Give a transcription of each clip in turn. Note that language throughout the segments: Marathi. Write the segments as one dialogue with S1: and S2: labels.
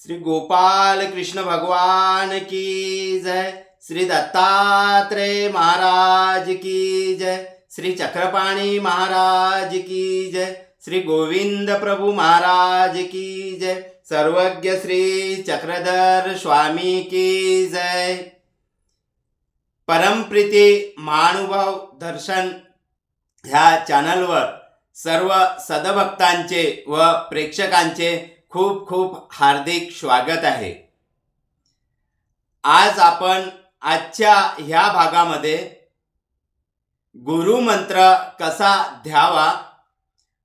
S1: श्री गोपाल कृष्ण भगवान की जय। श्री दत्तात्रेय महाराज की जय। श्री चक्रपाणी महाराज की जय। श्री गोविंद प्रभु महाराज की जय। सर्वज्ञ श्री चक्रधर स्वामी की जय। परमप्रीती महानुभाव दर्शन ह्या चॅनलवर सर्व सदभक्तांचे व प्रेक्षकांचे खूप खूप हार्दिक स्वागत आहे। आज आपण आजच्या ह्या भागामध्ये गुरुमंत्र कसा द्यावा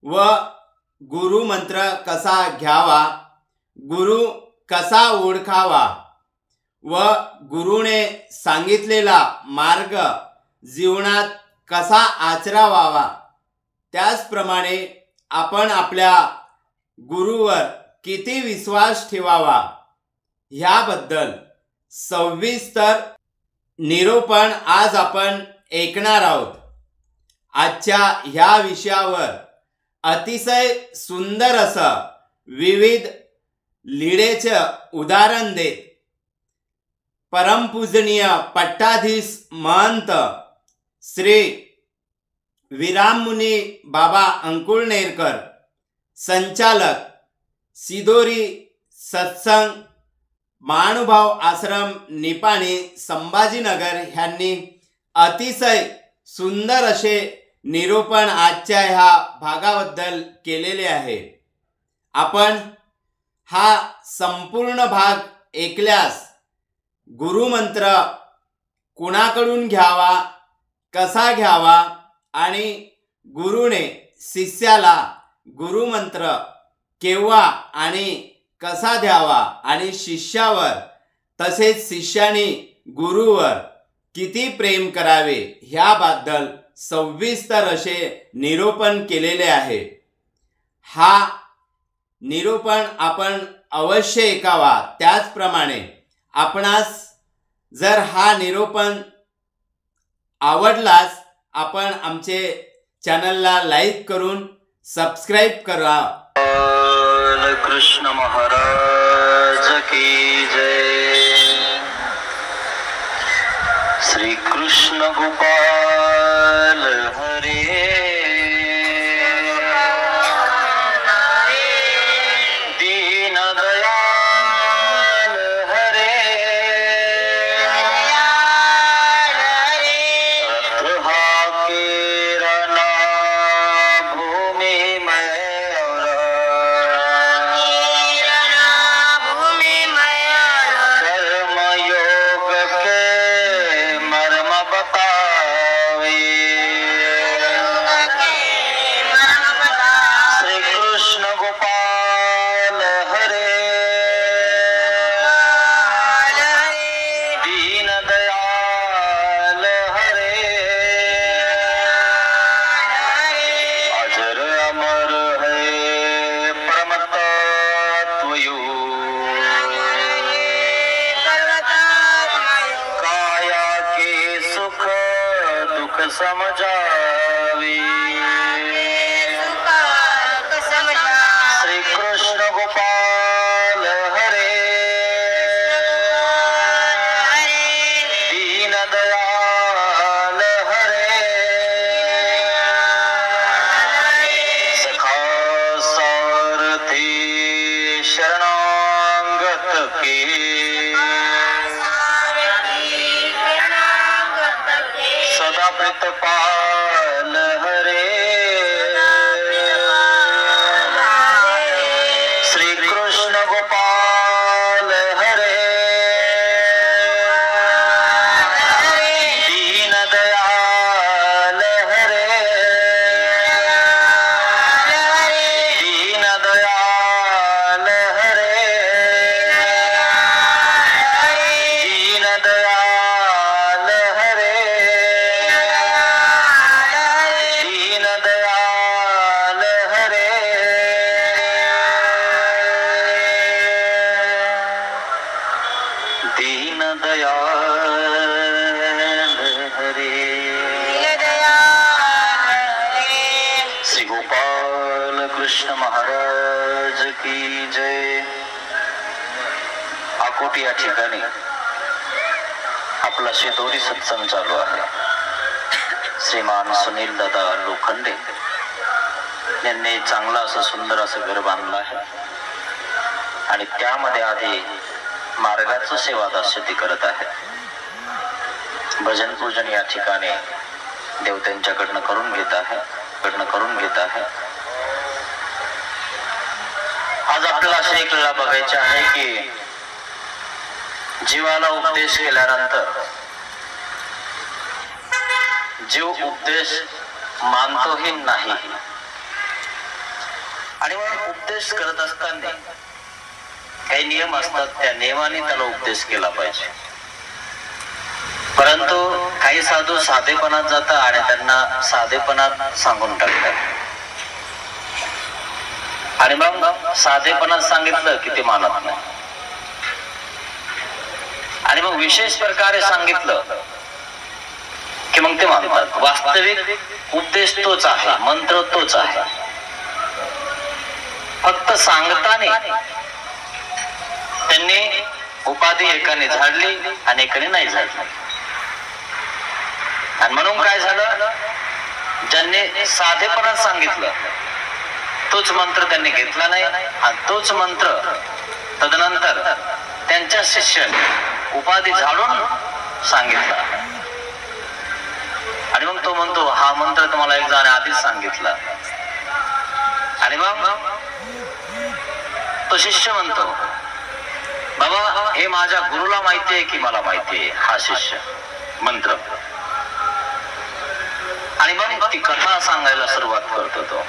S1: व गुरुमंत्र कसा घ्यावा, गुरु कसा ओळखावा व गुरुने सांगितलेला मार्ग जीवनात कसा आचरावा, त्याचप्रमाणे आपण आपल्या गुरुवर किती विश्वास ठेवावा ह्याबद्दल सविस्तर निरूपण आज आपण ऐकणार आहोत। आजच्या ह्या विषयावर अतिशय सुंदर असं विविध लीळेचे उदाहरण देत परमपूजनीय पट्टाधीश महंत श्री विराममुनी बाबा अंकुळनेरकर, संचालक सिदोरी सत्संग महानुभाव आश्रम निपाणी संभाजीनगर यांनी अतिशय सुंदर असे निरूपण आजच्या ह्या भागाबद्दल केलेले आहे। आपण हा संपूर्ण भाग ऐकल्यास गुरुमंत्र कुणाकडून घ्यावा, कसा घ्यावा आणि गुरुने शिष्याला गुरुमंत्र केव्हा आणि कसा द्यावा आणि शिष्यावर तसेच शिष्याने गुरुवर किती प्रेम करावे ह्याबद्दल सविस्तर असे निरूपण केलेले आहे। हा निरूपण आपण अवश्य ऐकावा। त्याचप्रमाणे आपणास जर हा निरूपण आवडलास आपण आमचे चॅनलला लाईक करून सबस्क्राइब करा।
S2: कृष्ण महाराज की जय। श्री कृष्ण गोपाल हरे दीन दयाल हरे रथ केरना भूमि में समझावी। श्री कृष्ण गोपाल हरे दीन दयाल हरे सखा सारथी शरणागत के सदा प्रीतपाल हरे श्री कृष्ण गोपाल हरे दीन दयाल हरे दीन दयाल हरे दीन दयाल हरे दीन दयाल हरे दीन दयाल हरे। श्री गोपाल कृष्ण महाराज की जय। वाकोट या ठिकाणी आपला शेतोरी सत्संग चालू आहे. श्रीमान सुनील दादा लोखंडे यांनी चांगला असं सुंदर असं घर बांधलं आहे आणि त्यामध्ये आधी मार्गाचं सेवादास्य ते करत आहे. भजन पूजन या ठिकाणी देव त्यांच्याकडनं करून घेत आहे. आज आपल्याला असे एक लीला बघायचे आहे की जीवाला उपदेश केल्यानंतर जीव उपदेश मानतोही नाही आणि मग उपदेश करत असताना काही नियम असतात, त्या नियमाने त्याला उपदेश केला पाहिजे. परंतु काही साधू साधेपणात जातात आणि त्यांना साधेपणात सांगून टाकतात आणि मग साधेपणात सांगितलं की ते मानत नाही आणि मग विशेष प्रकारे सांगितलं की मग ते मानतात. वास्तविक उपदेश तोच आहे, मंत्र तोच आहे, फक्त सांगताना त्यांनी उपाधी एकाने झाडली आणि एकाने नाही झाडली. आणि म्हणून काय झालं, ज्यांनी साधेपणात सांगितलं तोच मंत्र त्यांनी घेतला नाही आणि तोच मंत्र तदनंतर त्यांच्या शिष्याने उपाधी झाडून सांगितला आणि मग तो म्हणतो हा मंत्र तुम्हाला एक जण आधीच सांगितला आणि मग तो शिष्य म्हणतो बाबा हे माझ्या गुरुला माहितीये की मला माहितीये हा शिष्य मंत्र. आणि मग ती कथा सांगायला सुरुवात करतो तो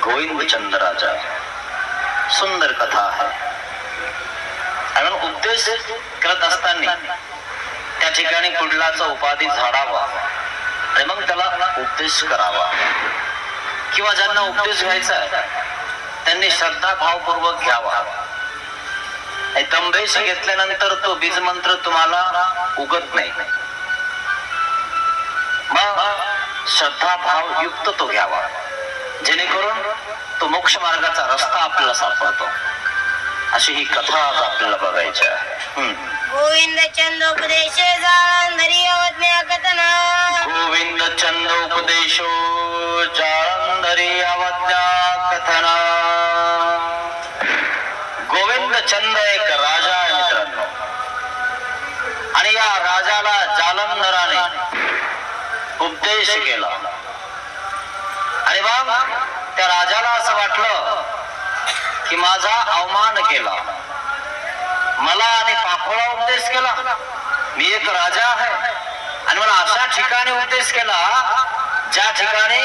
S2: गोविंद चंद्र राजा. सुंदर कथा आहे आणि मग उपदेश करत असताना त्या ठिकाणी कुठलाचा उपाधी झाडावा आणि मग त्याला उपदेश करावा किंवा ज्यांना उपदेश घ्यायचा आहे त्यांनी श्रद्धा भावपूर्वक घ्यावा. दंभेश घेतल्यानंतर तो बीज मंत्र तुम्हाला उगत नाही, मग श्रद्धा भाव युक्त तो घ्यावा जेणेकरून तो मोक्ष मार्गाचा रस्ता आपल्याला सापडतो. अशी ही कथा आज आपल्याला बघायची आहे.
S3: गोविंद चंद उपदेश जाळंधरी अवज्ञा कथना.
S2: गोविंद चंद उपदेशो जाळंधरी अवज्ञा कथना. गोविंद चंद एक राजा आहे मित्रांनो आणि या राजाला जालंधराने उपदेश केला आणि मग त्या राजाला असं वाटलं की माझा अवमान केला, मला आणि पाखोळा उपदेश केला, मी एक राजा आहे आणि मला अशा ठिकाणी उपदेश केला ज्या ठिकाणी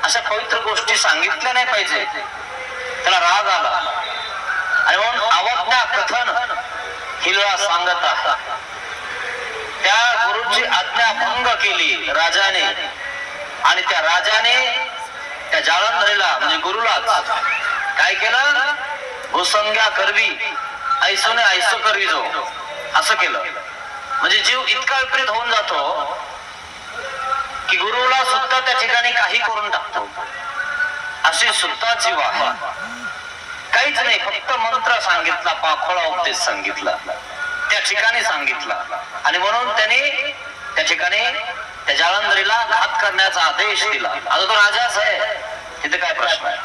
S2: अशा पवित्र गोष्टी सांगितल्या नाही पाहिजे. त्याला राग आला आणि म्हणून अवज्ञा कथन हिला सांगत आहे. त्या गुरुची आज्ञा भंग केली राजाने आणि त्या राजाने त्या जालंधरीला म्हणजे गुरुलाच काय केलं, भूसंज्ञा करवी ऐसोने ऐसो करवी जो असं केलं. म्हणजे जीव इतका विपरीत होऊन जातो की गुरुला सुद्धा त्या ठिकाणी काही करून टाकतो. अशी सुद्धा जीव आहे. काहीच नाही, फक्त मंत्र सांगितला, पाखोळा उपदेश सांगितला, त्या ठिकाणी सांगितला आणि म्हणून त्याने त्या ठिकाणी त्या जालंधरीला घात करण्याचा आदेश दिला. आता तो राजाच आहे, तिथे काय प्रश्न आहे.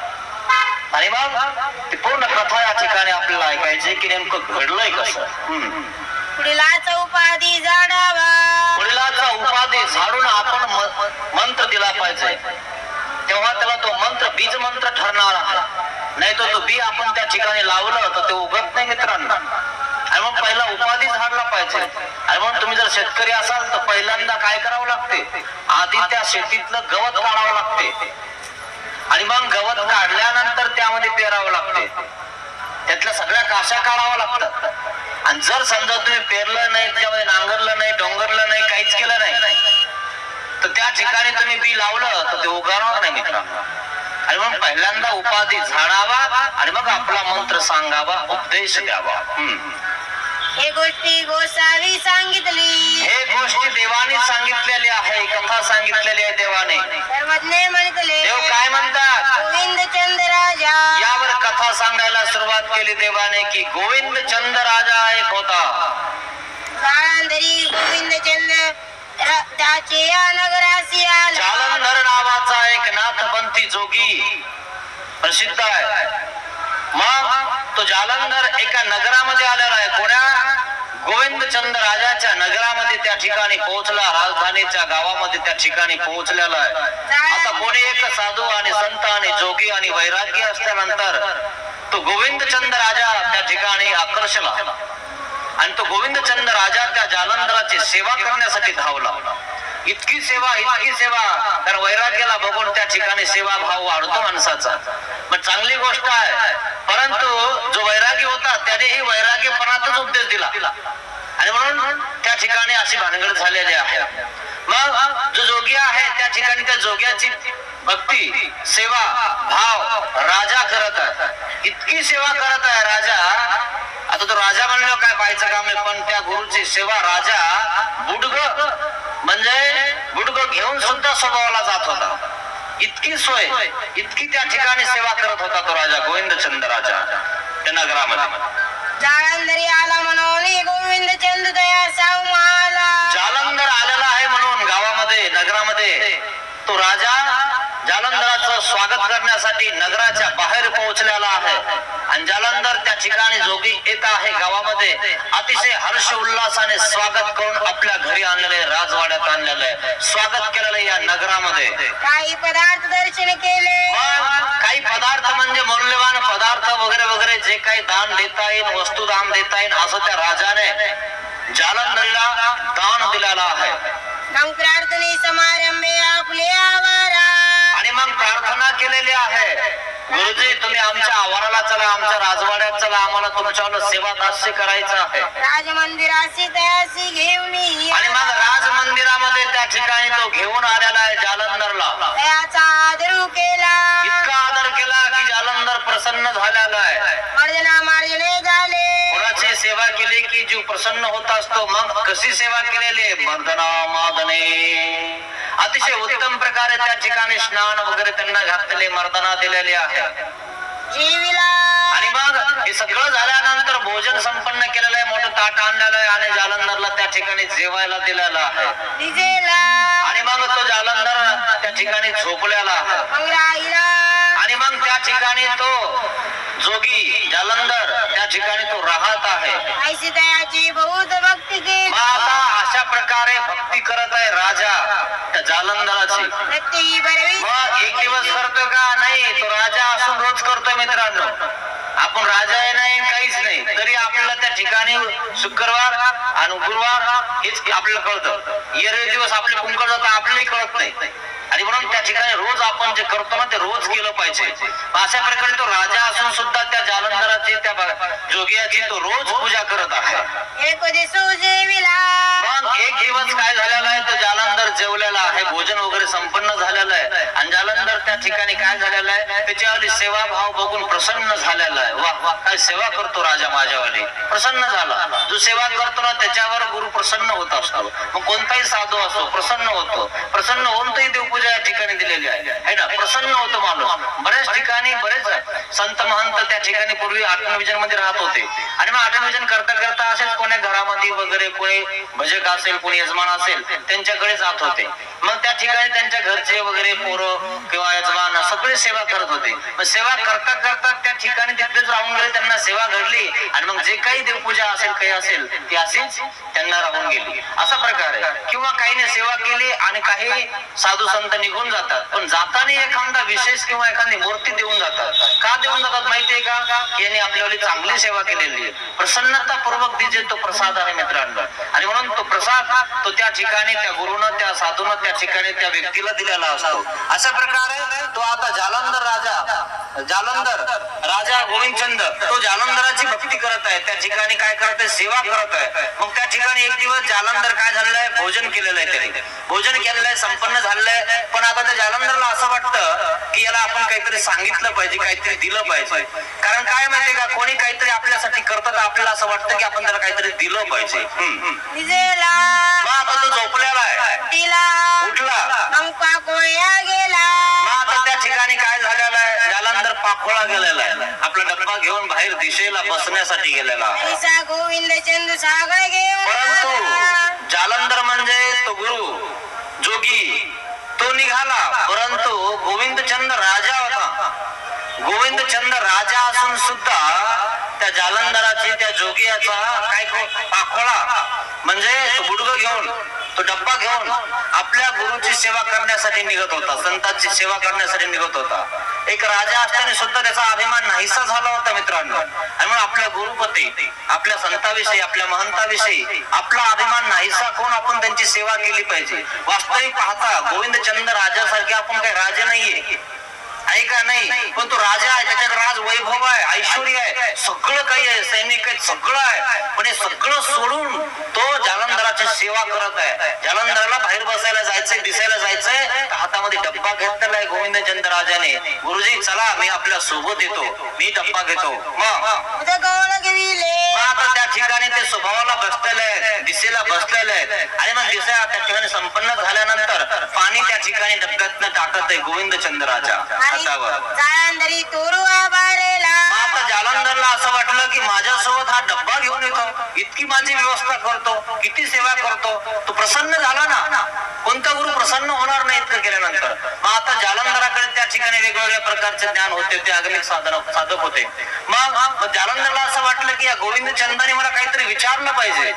S2: आणि मग ती पूर्ण कथा या ठिकाणी आपल्याला ऐकायची की नेमकं घडलंय कसं.
S3: पुढीलाचा उपाधी झाडावा.
S2: पुढीलाचा उपाधी झाडून आपण मंत्र दिला पाहिजे, तेव्हा त्याला तो मंत्र बीज मंत्र ठरणार आहे. नाही तर तो बी आपण त्या ठिकाणी लावलं तर ते उगत नाही मित्रांनो. आणि मग पहिला उपाधी झाडला पाहिजे. आणि मग तुम्ही जर शेतकरी असाल तर पहिल्यांदा काय करावं लागते, आधी त्या शेतीतलं गवत काढावं लागते आणि मग गवत काढल्यानंतर त्यामध्ये पेरावं लागते, त्यातल्या सगळ्या काशा काढाव्या लागतात. आणि जर समजा तुम्ही पेरलं नाही, त्याच्यामध्ये नांगरलं नाही, डोंगरलं नाही, काहीच केलं नाही तर त्या ठिकाणी तुम्ही बी लावलं तर ते उगवणार नाही मित्रांनो. आणि मग पहिल्यांदा उपाधी झाडावा आणि मग आपला मंत्र सांगावा, उपदेश द्यावा.
S3: हे गोष्टी गोसावी सांगितली.
S2: हे गोष्टी देवाने सांगितलेली आहे, कथा सांगितलेली आहे देवाने.
S3: सर्वज्ञ म्हणतले
S2: देव काय म्हणतात?
S3: गोविंद चंद राजा.
S2: यावर कथा सांगायला सुरुवात केली देवाने की गोविंद चंद राजा एक होता.
S3: जालंधरी गोविंद चंद त्याचे या नगरासी आला.
S2: जालंधर नावाचा एक नाथपंथी जोगी प्रसिद्ध आहे. मग तो जालंधर एका नगरामध्ये आलेला आहे. कोण्या? गोविंदचंद राजाच्या नगरामध्ये त्या ठिकाणी पोहोचला. राजधानीच्या गावामध्ये त्या ठिकाणी पोहोचलेला आहे. आता कोणी एक साधू आणि संत आणि जोगी आणि वैराग्य असल्यानंतर तो गोविंदचंद राजा त्या ठिकाणी आकर्षला आणि तो गोविंदचंद राजा त्या जालंधराची सेवा करण्यासाठी धावला. इतकी सेवा कारण वैराग्याला बघून त्या ठिकाणी सेवा भाव वाढतो माणसाचा. मग चांगली गोष्ट आहे. परंतु जो वैरागी होता त्यानेही वैराग्यपणातच उपदेश दिला आणि म्हणून त्या ठिकाणी अशी भानगड झालेली आहे. मग जो जोगी आहे त्या ठिकाणी त्या जोग्याची भक्ती सेवा भाव राजा करत आहे. इतकी सेवा करत आहे राजा. आता तो राजा म्हणलं काय पाहायचं काम नाही, पण त्या गुरुची सेवा राजा बुडग घेऊन सुद्धा स्वभावाला जात होता. इतकी सोय इतकी त्या ठिकाणी सेवा करत होता तो राजा गोविंदचंद राजा त्या नगरामध्ये.
S3: जालंधरी आला म्हणून गोविंद चंद तया सांगू आला.
S2: जालंधर आलेला आहे म्हणून गावामध्ये नगरामध्ये तो राजा जालंधराचं स्वागत करण्यासाठी नगराच्या बाहेर पोहोचलेला आहे. आणि जालंधर त्या ठिकाणी जोगी येत आहे गावामध्ये. अतिशय हर्ष उल्हासाने स्वागत करून आपल्या घरी आणलेले, राजवाड्यात आणलेले स्वागत केलेलं या नगरामध्ये.
S3: काही पदार्थ दर्शन केले.
S2: काही पदार्थ म्हणजे मौल्यवान पदार्थ वगैरे वगैरे जे काही दान देता येईल, वस्तू दान देता येईल असं त्या राजाने जालंधरीला दान दिलेला आहे.
S3: मग प्रार्थने समारंभे आपले आवारा.
S2: आणि मग प्रार्थना केलेली आहे, गुरुजी तुम्ही आमच्या आवाराला चला, आमच्या राजवाड्यात चला, आम्हाला तुमच्यावर सेवा दास्य करायचं आहे.
S3: राजमंदिराशी तयासी घेऊन.
S2: आणि मग राजमंदिरामध्ये त्या ठिकाणी तो घेऊन आलेला आहे जालंधरला.
S3: त्याचा आदर केला.
S2: इतका आदर केला की जालंधर प्रसन्न झालेला आहे.
S3: मर्जना मार्जने झाले.
S2: कोणाची सेवा केली की जीव प्रसन्न होत असतो. मग कशी सेवा केलेली? मर्दना मादने. अतिशय उत्तम प्रकारे त्या ठिकाणी स्नान वगैरे त्यांना घातलेले, मर्दना दिलेली आहे.
S3: जीविला.
S2: आणि मग हे सगळं झाल्यानंतर भोजन संपन्न केलेलं आहे, मोठं ताट आणलेलं आहे आणि जालंधरला त्या ठिकाणी जेवायला दिलेलं आहे. आणि मग तो जालंधर त्या ठिकाणी झोपलेला आहे. आणि मग त्या ठिकाणी तो जोगी जालंधर त्या ठिकाणी तो राहत आहे.
S3: बहुत भक्ती केली.
S2: आता अशा प्रकारे भक्ती करत आहे राजा त्या जालंधराची. मग एक दिवस करतो का? नाही, तो राजा असून रोज करतोय मित्रांनो. आपण राजा आहे नाही काहीच नाही, तरी आपल्याला त्या ठिकाणी शुक्रवार आणि गुरुवार हेच आपल्याला कळतं. एरवी दिवस आपले कुंकड जातं आपल्यालाही कळत नाही. आणि म्हणून त्या ठिकाणी रोज आपण जे करतो ना ते रोज केलं पाहिजे. अशा प्रकारे तो राजा असून सुद्धा त्या जालंधराची त्या जोगियाची तो रोज पूजा करत आहे. मग एक दिवस काय झालेला आहे, तो जालंधर जेवलेला आहे, भोजन वगैरे संपन्न झालेलं आहे. आणि जालंधर त्या ठिकाणी काय झालेलं आहे, त्याच्यावाली सेवा भाव बघून प्रसन्न झालेला आहे. वा काय सेवा करतो राजा माझ्यावाली, प्रसन्न झाला. जो सेवा करतो ना त्याच्यावर गुरु प्रसन्न होत असतो. मग कोणताही साधू असो प्रसन्न होतो. प्रसन्न होऊन तरी देवपूजा या ठिकाणी दिलेली आहे ना, प्रसन्न होतो माणूस. बऱ्याच ठिकाणी बरेच संत महंत त्या ठिकाणी पूर्वी आठवण मध्ये राहत होते. आणि मग आठवण करता करता असेच कोणी घरामध्ये वगैरे कोणी भजक असेल, कोणी यजमान असेल त्यांच्याकडे जात होते. मग त्या ठिकाणी त्यांच्या घरचे वगैरे पोरं किंवा यजमान सगळे सेवा करत होते. मग सेवा करता करता त्या ठिकाणी तिथेच राहून गेले, त्यांना सेवा घडली. आणि मग जे काही देवपूजा असेल काही असेल ती अशीच त्यांना राहून गेली. असा प्रकार आहे. किंवा काहीने सेवा केली आणि काही साधू संत निघून जातात, पण जाताना एखादा विशेष किंवा एखादी मूर्ती देऊन जातात. का देऊन जातात माहितीये का? यांनी आपल्याला चांगली सेवा केलेली आहे, प्रसन्नतापूर्वक दिजे तो प्रसाद आहे मित्रांनो. आणि म्हणून तो प्रसाद तो त्या ठिकाणी त्या गुरुनं त्या साधूनं त्या ठिकाणी त्या व्यक्तीला दिलेला असतो. अशा प्रकारे तो आता जालंधर राजा गोविंदचंद तो जालंधराची भक्ती करत आहे. त्या ठिकाणी काय करत आहे, सेवा करत आहे. मग त्या ठिकाणी एक दिवस जालंधर काय झालेलं आहे, भोजन केलेलं आहे. त्याने भोजन केलेलं आहे, संपन्न झालेलं आहे. पण आता त्या जालंधरला असं वाटतं की याला आपण काहीतरी सांगितलं पाहिजे, काहीतरी दिलं पाहिजे. कारण काय माहितीये का, कोणी काहीतरी आपल्यासाठी करतात आपल्याला आपल्याला असं वाटतं की आपण त्याला काहीतरी दिलं पाहिजे.
S3: विजेला
S2: मग आता तो झोपलेला आहे,
S3: तिला
S2: उठला,
S3: मग पाकोळ्या गेला.
S2: मग आता त्या ठिकाणी काय झालेलं आहे, जालंधर पाखोळा गेलेला आहे, आपला डब्बा घेऊन बाहेर दिशेला बसण्यासाठी गेलेला.
S3: ऐसा गोविंद चंद सागर घेऊन
S2: परंतु जालंधर म्हणजे तो गुरु जोगी तो निघाला, परंतु गोविंदचंद राजा होता. गोविंदचंद राजा असून सुद्धा त्या जालंधराची त्या जोगियाचा काय पाखोळा म्हणजे तो गुडघं घेऊन तो डब्बा घेऊन आपल्या गुरुची सेवा करण्यासाठी निघत होता, संतांची सेवा करण्यासाठी निघत होता. एक राजा असताना सुद्धा त्याचा अभिमान नाहीसा झाला होता मित्रांनो. आणि म्हणून आपल्या गुरुपती आपल्या संताविषयी आपल्या महंताविषयी आपला अभिमान नाहीसा करून आपण त्यांची सेवा केली पाहिजे. वास्तविक पाहता गोविंदचंद राजासारखे आपण काही राजे नाहीये, आहे का नाही, पण तो राजा आहे, त्याच्यात राज वैभव आहे, ऐश्वर्य आहे, सगळं काही आहे, सैनिक आहेत, सगळं आहे. पण हे सगळं सोडून तो जालंधराची सेवा करत आहे. जालंधराला बाहेर बसायला जायचंय, दिसायला जायचंय, हातामध्ये डब्बा घेतलेला आहे गोविंदचंद राजाने. गुरुजी चला मी आपल्या सोबत येतो, मी डब्बा घेतो. मग आता त्या ठिकाणी ते स्वभावाला बसलेले आहेत, दिशेला बसलेले आहेत. आणि मग दिशा त्या ठिकाणी संपन्न झाल्यानंतर पाणी त्या ठिकाणी डब्यातनं टाकत आहे गोविंदचंद राजा हातावर. आता जालंधरला असं वाटलं की माझ्यासोबत हा डब्बा घेऊन येतो, इतकी माझी व्यवस्था करतो, किती सेवा करतो, तो प्रसन्न झाला ना. कोणता गुरु प्रसन्न होणार नाही इतकं केल्यानंतर. मग आता जालंधराकडे त्या ठिकाणी वेगवेगळ्या प्रकारचे ज्ञान होते, ते आगमिक साधक होते. मग जालंधरला असं वाटलं की या गोविंदचंदाने मला काहीतरी विचारलं पाहिजे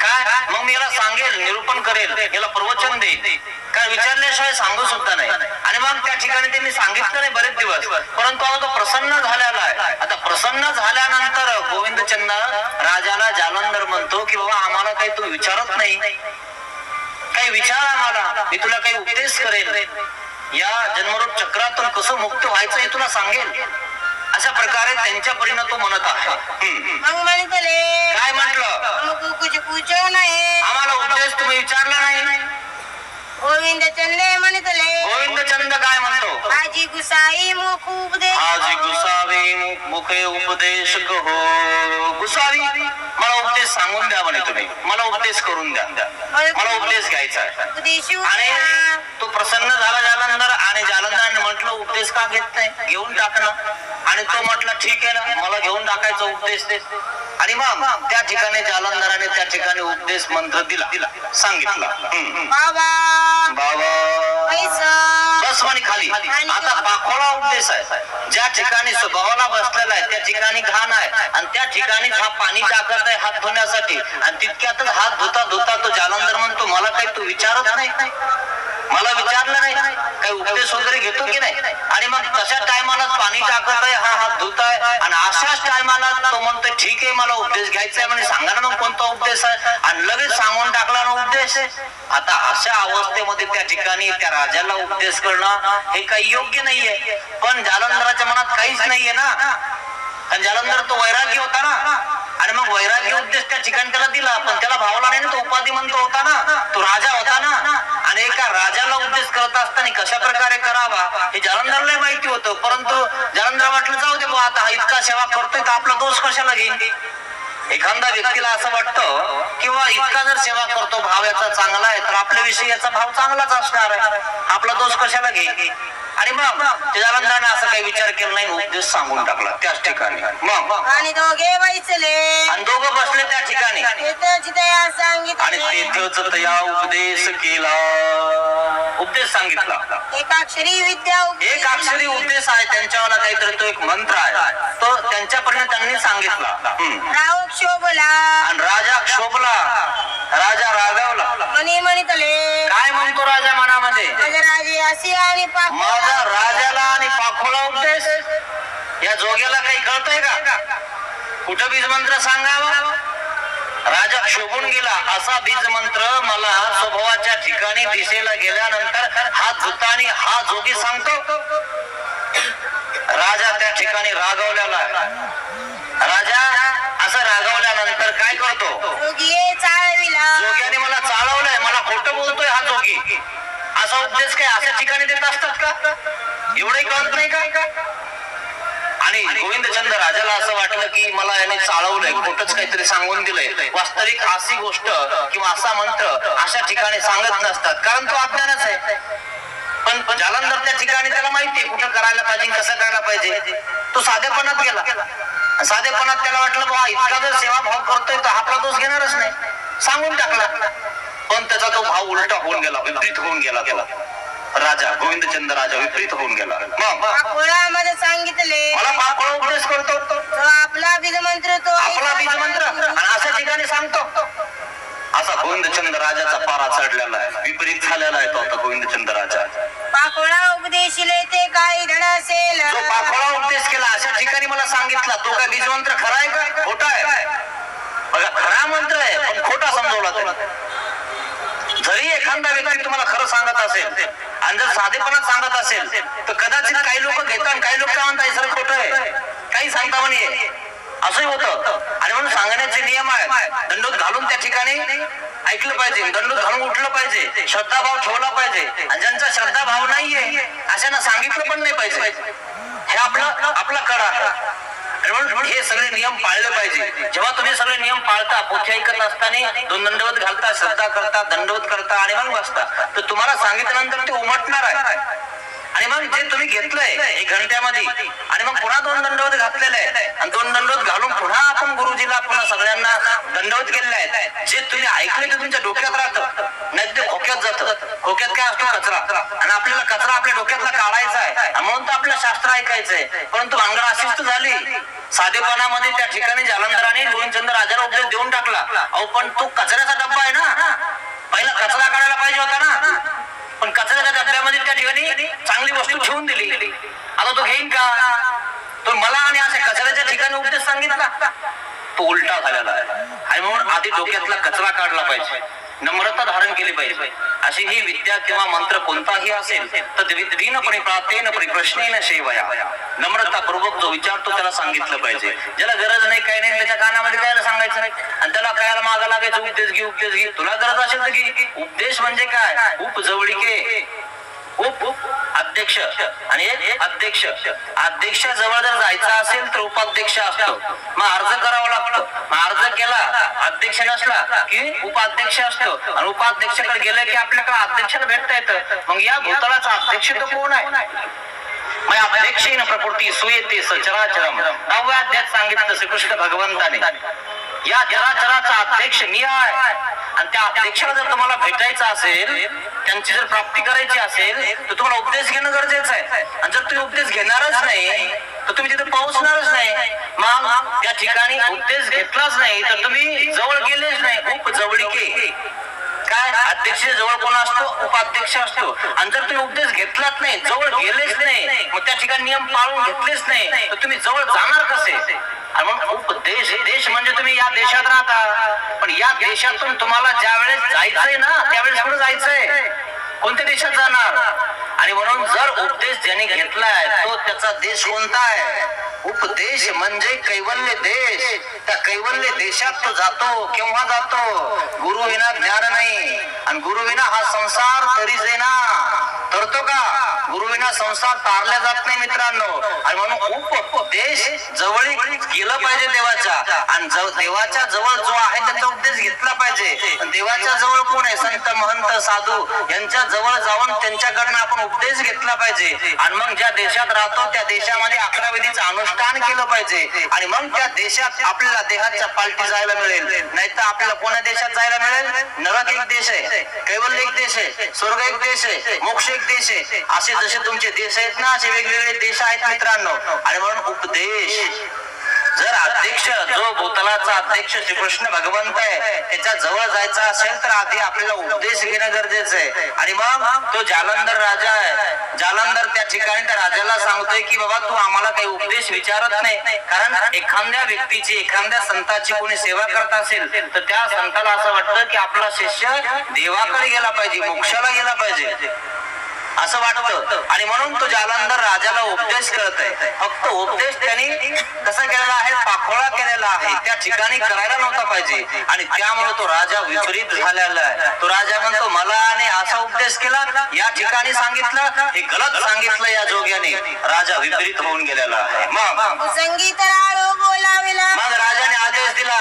S2: काय, मग मी याला सांगेल, निरूपण करेल, याला प्रवचन देईल, काय विचारल्याशिवाय सांगू सुद्धा नाही. आणि मग त्या ठिकाणी त्यांनी सांगितलं नाही बरेच दिवस, परंतु तो प्रसन्न झालेला आहे. आता प्रसन्न झाल्यानंतर गोविंदचंद राजाला जालंधर म्हणतो की बाबा आम्हाला काही तू विचारत नाही, काही विचार आम्हाला, मी तुला काही उपदेश करेल, या जन्मरूप चक्रातून कसं मुक्त व्हायचं हे तुला सांगेल. अशा प्रकारे त्यांच्या परीने तो म्हणत आहे. काय म्हटलं, आम्हाला उपदेश तुम्ही विचारला नाही.
S3: गोविंदचंद म्हणतले,
S2: गोविंदचंद काय म्हणतो,
S3: आजी गुसाई मुख उपदेश,
S2: आजी गुसावी मुखे उपदेश कहो. गुसावी मला उपदेश सांगून द्या म्हणे, तुम्ही मला उपदेश करून द्या, मला उपदेश घ्यायचा आहे. आणि तो प्रसन्न झाला जालंधर. आणि जालंधराने म्हटलं उपदेश का घेत नाही, घेऊन टाकणं. आणि तो म्हटला ठीक आहे ना, मला घेऊन टाकायचा उपदेश. आणि मग त्या ठिकाणी जालंधराने त्या ठिकाणी उपदेश मंत्र दिला, सांगितला.
S3: बाबा
S2: बस म्हणे खाली. आता पाखोळा उपदेश आहे. ज्या ठिकाणी स्वभावाला बसलेला आहे त्या ठिकाणी घाण आहे, आणि त्या ठिकाणी हा पाणी टाकत आहे हात धुण्यासाठी. आणि तितक्यातच हात धुता धुता तो जालंधर म्हणतो मला काही तू विचारत नाही, मला विचारलं नाही, काही उपदेश वगैरे घेतो की नाही. आणि मग तशा टायमाला पाणी टाकत आहे, हा हात धुत आहे. आणि अशाच टायमाला तो म्हणतोय ठीक आहे मला उपदेश घ्यायचा आहे म्हणे, सांगा ना मग कोणता उपदेश आहे. आणि लगेच सांगून टाकला ना उपदेश. आता अशा अवस्थेमध्ये त्या ठिकाणी त्या राजाला उपदेश करणं हे काही योग्य नाहीये. पण जालंधराच्या मनात काहीच नाहीये ना, कारण जालंधर तो वैराग्य होता ना. आणि मग वैराग्य उपदेश त्या ठिकाणी त्याला दिला, पण त्याला भावला नाही ना, तो उपाधी म्हणतो होता ना, तो राजा होता ना. आणि एका राजाला उपदेश करत असताना कशा प्रकारे करावा हे जालंधरला माहिती होतं. परंतु जालंधर म्हटलं जाऊ दे, आता हा इतका सेवा करतोय तर आपला दोष कशाला घेईन. एखाद्या व्यक्तीला असं वाटतं किंवा इतका जर सेवा करतो, भाव याचा चांगला आहे, तर आपल्याविषयी याचा भाव चांगलाच असणार आहे, आपला दोष कशाला घेईन. आणि मग जालंधराने असं काही विचार केला नाही, उपदेश सांगून टाकला त्याच ठिकाणी. मग
S3: आणि दोघे बसले,
S2: आणि दोघं बसले त्या ठिकाणी. आणि
S3: सांगितले,
S2: तेथेच या उपदेश केला, उपदेश सांगितला.
S3: एकाक्षरी विद्या,
S2: एक अक्षरी उपदेश आहे त्यांच्यावाला, काहीतरी तो एक मंत्र आहे, तो त्यांच्यापर्यंत त्यांनी सांगितला.
S3: राव क्षोभला,
S2: आणि राजा क्षोभला, राजा रागावला.
S3: मनी म्हणतले,
S2: काय म्हणतो राजा मनामध्ये,
S3: माझे राजे असे आणि
S2: माझा राजाला आणि पाखोळा उपदेश, या जोग्याला काही कळतंय का, कुठं बीज मंत्र सांगावा. राजा क्षोभून गेला. असा बीज मंत्र मला स्वभावाच्या ठिकाणी दिशेला गेल्यानंतर हात धुतानी हा जोगी सांगतो. राजा त्या ठिकाणी रागवलेला. राजा असं रागवल्यानंतर काय करतो, जोग्याने मला चालवलंय, मला खोटं बोलतोय हा जोगी, असा उपदेश काय अशा ठिकाणी देत असतात का, एवढंही कळत नाही का. आणि गोविंदचंद राजाला असं वाटलं की मला याने चाळवलंय, खोटच काहीतरी सांगून दिलंय. वास्तविक अशी गोष्ट किंवा असा मंत्र अशा ठिकाणी सांगत नसतात, कारण तो अज्ञानच आहे. पण जालंधर त्या ठिकाणी त्याला माहितीये कुठं करायला पाहिजे, कसं करायला पाहिजे. तो साधेपणात गेला. साधेपणात त्याला वाटलं बाबा इतका जर सेवाभाव करतोय तर आपला दोष घेणारच नाही, सांगून टाकला. पण त्याचा तो भाव उलटा होऊन गेला, विपरीत होऊन गेला. राजा गोविंदचंद राजा विपरीत होऊन गेला.
S3: मध्ये सांगितले
S2: मला पाकोळा उपदेश करतो,
S3: आपला बीजमंत्र तो
S2: आपला बीजमंत्र आणि अशा ठिकाणी सांगतो. असा गोविंदचंद राजाचा पारा चढलेला आहे, विपरीत झालेला आहे तो आता गोविंदचंद राजा.
S3: पाकोळा उपदेशिले ते काही धड असेल,
S2: जो पाकोळा उपदेश केला अशा ठिकाणी मला सांगितला, तो काय बीजमंत्र खरा आहे का खोटा आहे? बघा, खरा मंत्र आहे पण खोटा समजवला त्याला. जरी एखादा व्यक्ती तुम्हाला खरं सांगत असेल आणि जर साधेपणात सांगत असेल तर कदाचित काही लोक घेतात, काही लोक काय म्हणतात सर खोटं आहे, काही सांगता म्हणे, असंही होतं. आणि म्हणून सांगण्याचे नियम आहेत. दंडोत घालून त्या ठिकाणी ऐकलं पाहिजे, दंडोत घालून उठलं पाहिजे, श्रद्धाभाव ठेवला पाहिजे. आणि ज्यांचा श्रद्धाभाव नाहीये अशांना सांगितलं पण नाही पाहिजे. हे आपला कडा आहे. म्हणून हे सगळे नियम पाळले पाहिजे. जेव्हा तुम्ही सगळे नियम पाळता, पोथी ऐकत असताना 2 दंडवत घालता, श्रद्धा करता, दंडवत करता आणि मग बसता, तर तुम्हाला सांगितल्यानंतर ते उमटणार आहे. आणि मग जे तुम्ही घेतलंय 1 घंट्यामध्ये आणि मग पुन्हा 2 दंडवत घातलेले आहेत आणि 2 दंडवत घालून पुन्हा आपण गुरुजीला पुन्हा सगळ्यांना दंडवत केलेले आहेत. जे तुम्ही ऐकले ते तुमच्या डोक्यात राहतं, नाही ते खोक्यात जातं. खोक्यात काय असतो? कचरा. आणि आपल्याला कचरा आपल्या डोक्यातला काढायचा आहे म्हणून तर आपलं शास्त्र ऐकायचंय. परंतु अंगर अशिस्त झाली. साधेपणामध्ये त्या ठिकाणी जालंधराने गोविंदचंद राजाला उपदेश देऊन टाकला. अहो पण तो कचऱ्याचा डब्बा आहे ना, पहिला कचरा काढायला पाहिजे होता ना. पण कचऱ्याच्या डब्यामध्ये त्या ठिकाणी चांगली वस्तू ठेवून दिली. आता तो घेईन का? तो मला आणि अशा कचऱ्याच्या ठिकाणी उपदेश सांगितला, तो उलटा झालेला आहे. आणि म्हणून आधी डोक्यातला कचरा काढला पाहिजे, नम्रता धारण केली पाहिजे. अशी ही विद्या किंवा मंत्र कोणताही असेल तर विनपणे प्रार्थेन परिप्रश्नेन सेवया, नम्रतापूर्वक जो विचारतो त्याला सांगितलं पाहिजे. ज्याला गरज नाही काही नाही त्याच्या कानामध्ये काय सांगायचं नाही आणि त्याला कायला मागा लागायचं उपदेश घे. तुला गरज असेल तर घे. उपदेश म्हणजे काय? उपजवळीके, अध्यक्ष आणि एक अध्यक्ष. अध्यक्षाजवळ जर जायचं असेल तर उपाध्यक्ष असतो, मग अर्ज करावा लागतो. मग अर्ज केला, अध्यक्ष नसला की उपाध्यक्ष असतो आणि उपाध्यक्षाकडे गेलं की आपल्याकडे अध्यक्षाला भेटता येतं. मग या भूतलाचा अध्यक्ष तो कोण आहे? अध्यक्षेन प्रकृती सुयेते सचराचरम. 9व्या अध्यायात सांगितलं श्रीकृष्ण भगवंताने या चराचराचा अध्यक्ष मी आहे. आणि त्या अध्यक्षाला जर तुम्हाला भेटायचं असेल, त्यांची जर प्राप्ती करायची असेल तर तुम्हाला उपदेश घेणं गरजेचं आहे. आणि जर तुम्ही उपदेश घेणारच नाही तर तुम्ही तिथे पोहोचणारच नाही. मग त्या ठिकाणी उपदेश घेतलाच नाही तर तुम्ही जवळ गेलेच नाही. उपजवळीके काय? अध्यक्ष जवळ कोण असतो? उपाध्यक्ष असतो. आणि जर तुम्ही उपदेश घेतलाच नाही, जवळ गेलेच नाही, मग त्या ठिकाणी नियम पाळून घेतलेच नाही तर तुम्ही जवळ जाणार कसे? आणि मग उपदेश, देश म्हणजे तुम्ही या देशात राहता, पण या देशातून तुम्हाला ज्या वेळेस जायचंय ना त्यावेळेस कुठे जायचंय? कोणत्या देशात जाणार? आणि म्हणून जर उपदेश ज्याने घेतलाय तो त्याचा देश कोणता आहे? उपदेश म्हणजे कैवल्य देश. त्या कैवल्य देशात तो जातो. केव्हा जातो? गुरु विना ज्ञान नाही आणि गुरु विना हा संसार तरी ना तरतो का? गुरु विना संसार तारला जात नाही मित्रांनो. आणि म्हणून उपदेश जवळ गेलं पाहिजे देवाच्या, आणि देवाच्या जवळ जो आहे त्याचा उपदेश घेतला पाहिजे. देवाच्या जवळ कोण आहे? संत महंत साधू यांच्या जवळ जाऊन त्यांच्याकडनं आपण उपदेश घेतला पाहिजे. आणि मग ज्या देशात राहतो त्या देशामध्ये 11 विधीचं अनुष्ठान केलं पाहिजे. आणि मग त्या देशात आपल्याला देहाच्या पालटी जायला मिळेल. नाही तर आपल्याला कोणत्या देशात जायला मिळेल? नरक एक देश आहे, कैवल्य एक देश आहे, स्वर्ग एक देश आहे, मोक्ष एक देश आहे. असे जसे तुमचे देश आहेत ना असे वेगवेगळे देश आहेत मित्रांनो. आणि म्हणून उपदेश जर अध्यक्ष जो भूतलाचा अध्यक्ष श्रीकृष्ण भगवंत आहे त्याच्या जवळ जायचा असेल तर आधी आपल्याला उपदेश घेणं गरजेचं आहे. आणि मग तो जालंधर राजा आहे. जालंधर त्या ठिकाणी त्या राजाला सांगतोय की बाबा तू आम्हाला काही उपदेश विचारत नाही. कारण एखाद्या व्यक्तीची, एखाद्या संताची कोणी सेवा करत असेल तर त्या संताला असं वाटतं की आपला शिष्य देवाकडे गेला पाहिजे, मोक्षाला गेला पाहिजे. असं वाटतं. आणि म्हणून तो जालंधर राजाला उपदेश करत आहे. फक्त उपदेश त्यांनी कसा केलेला आहे, पाखोळा केलेला आहे, त्या ठिकाणी करायला नव्हता पाहिजे. आणि त्यामुळे तो राजा विपरीत झालेला आहे. तो राजा म्हणतो मला आणि असा उपदेश केला, या ठिकाणी सांगितलं, हे गलत सांगितलं या जोग्याने. राजा विपरीत होऊन गेलेला आहे. मग
S3: संगीत बोलाविला.
S2: मग राजाने आदेश दिला.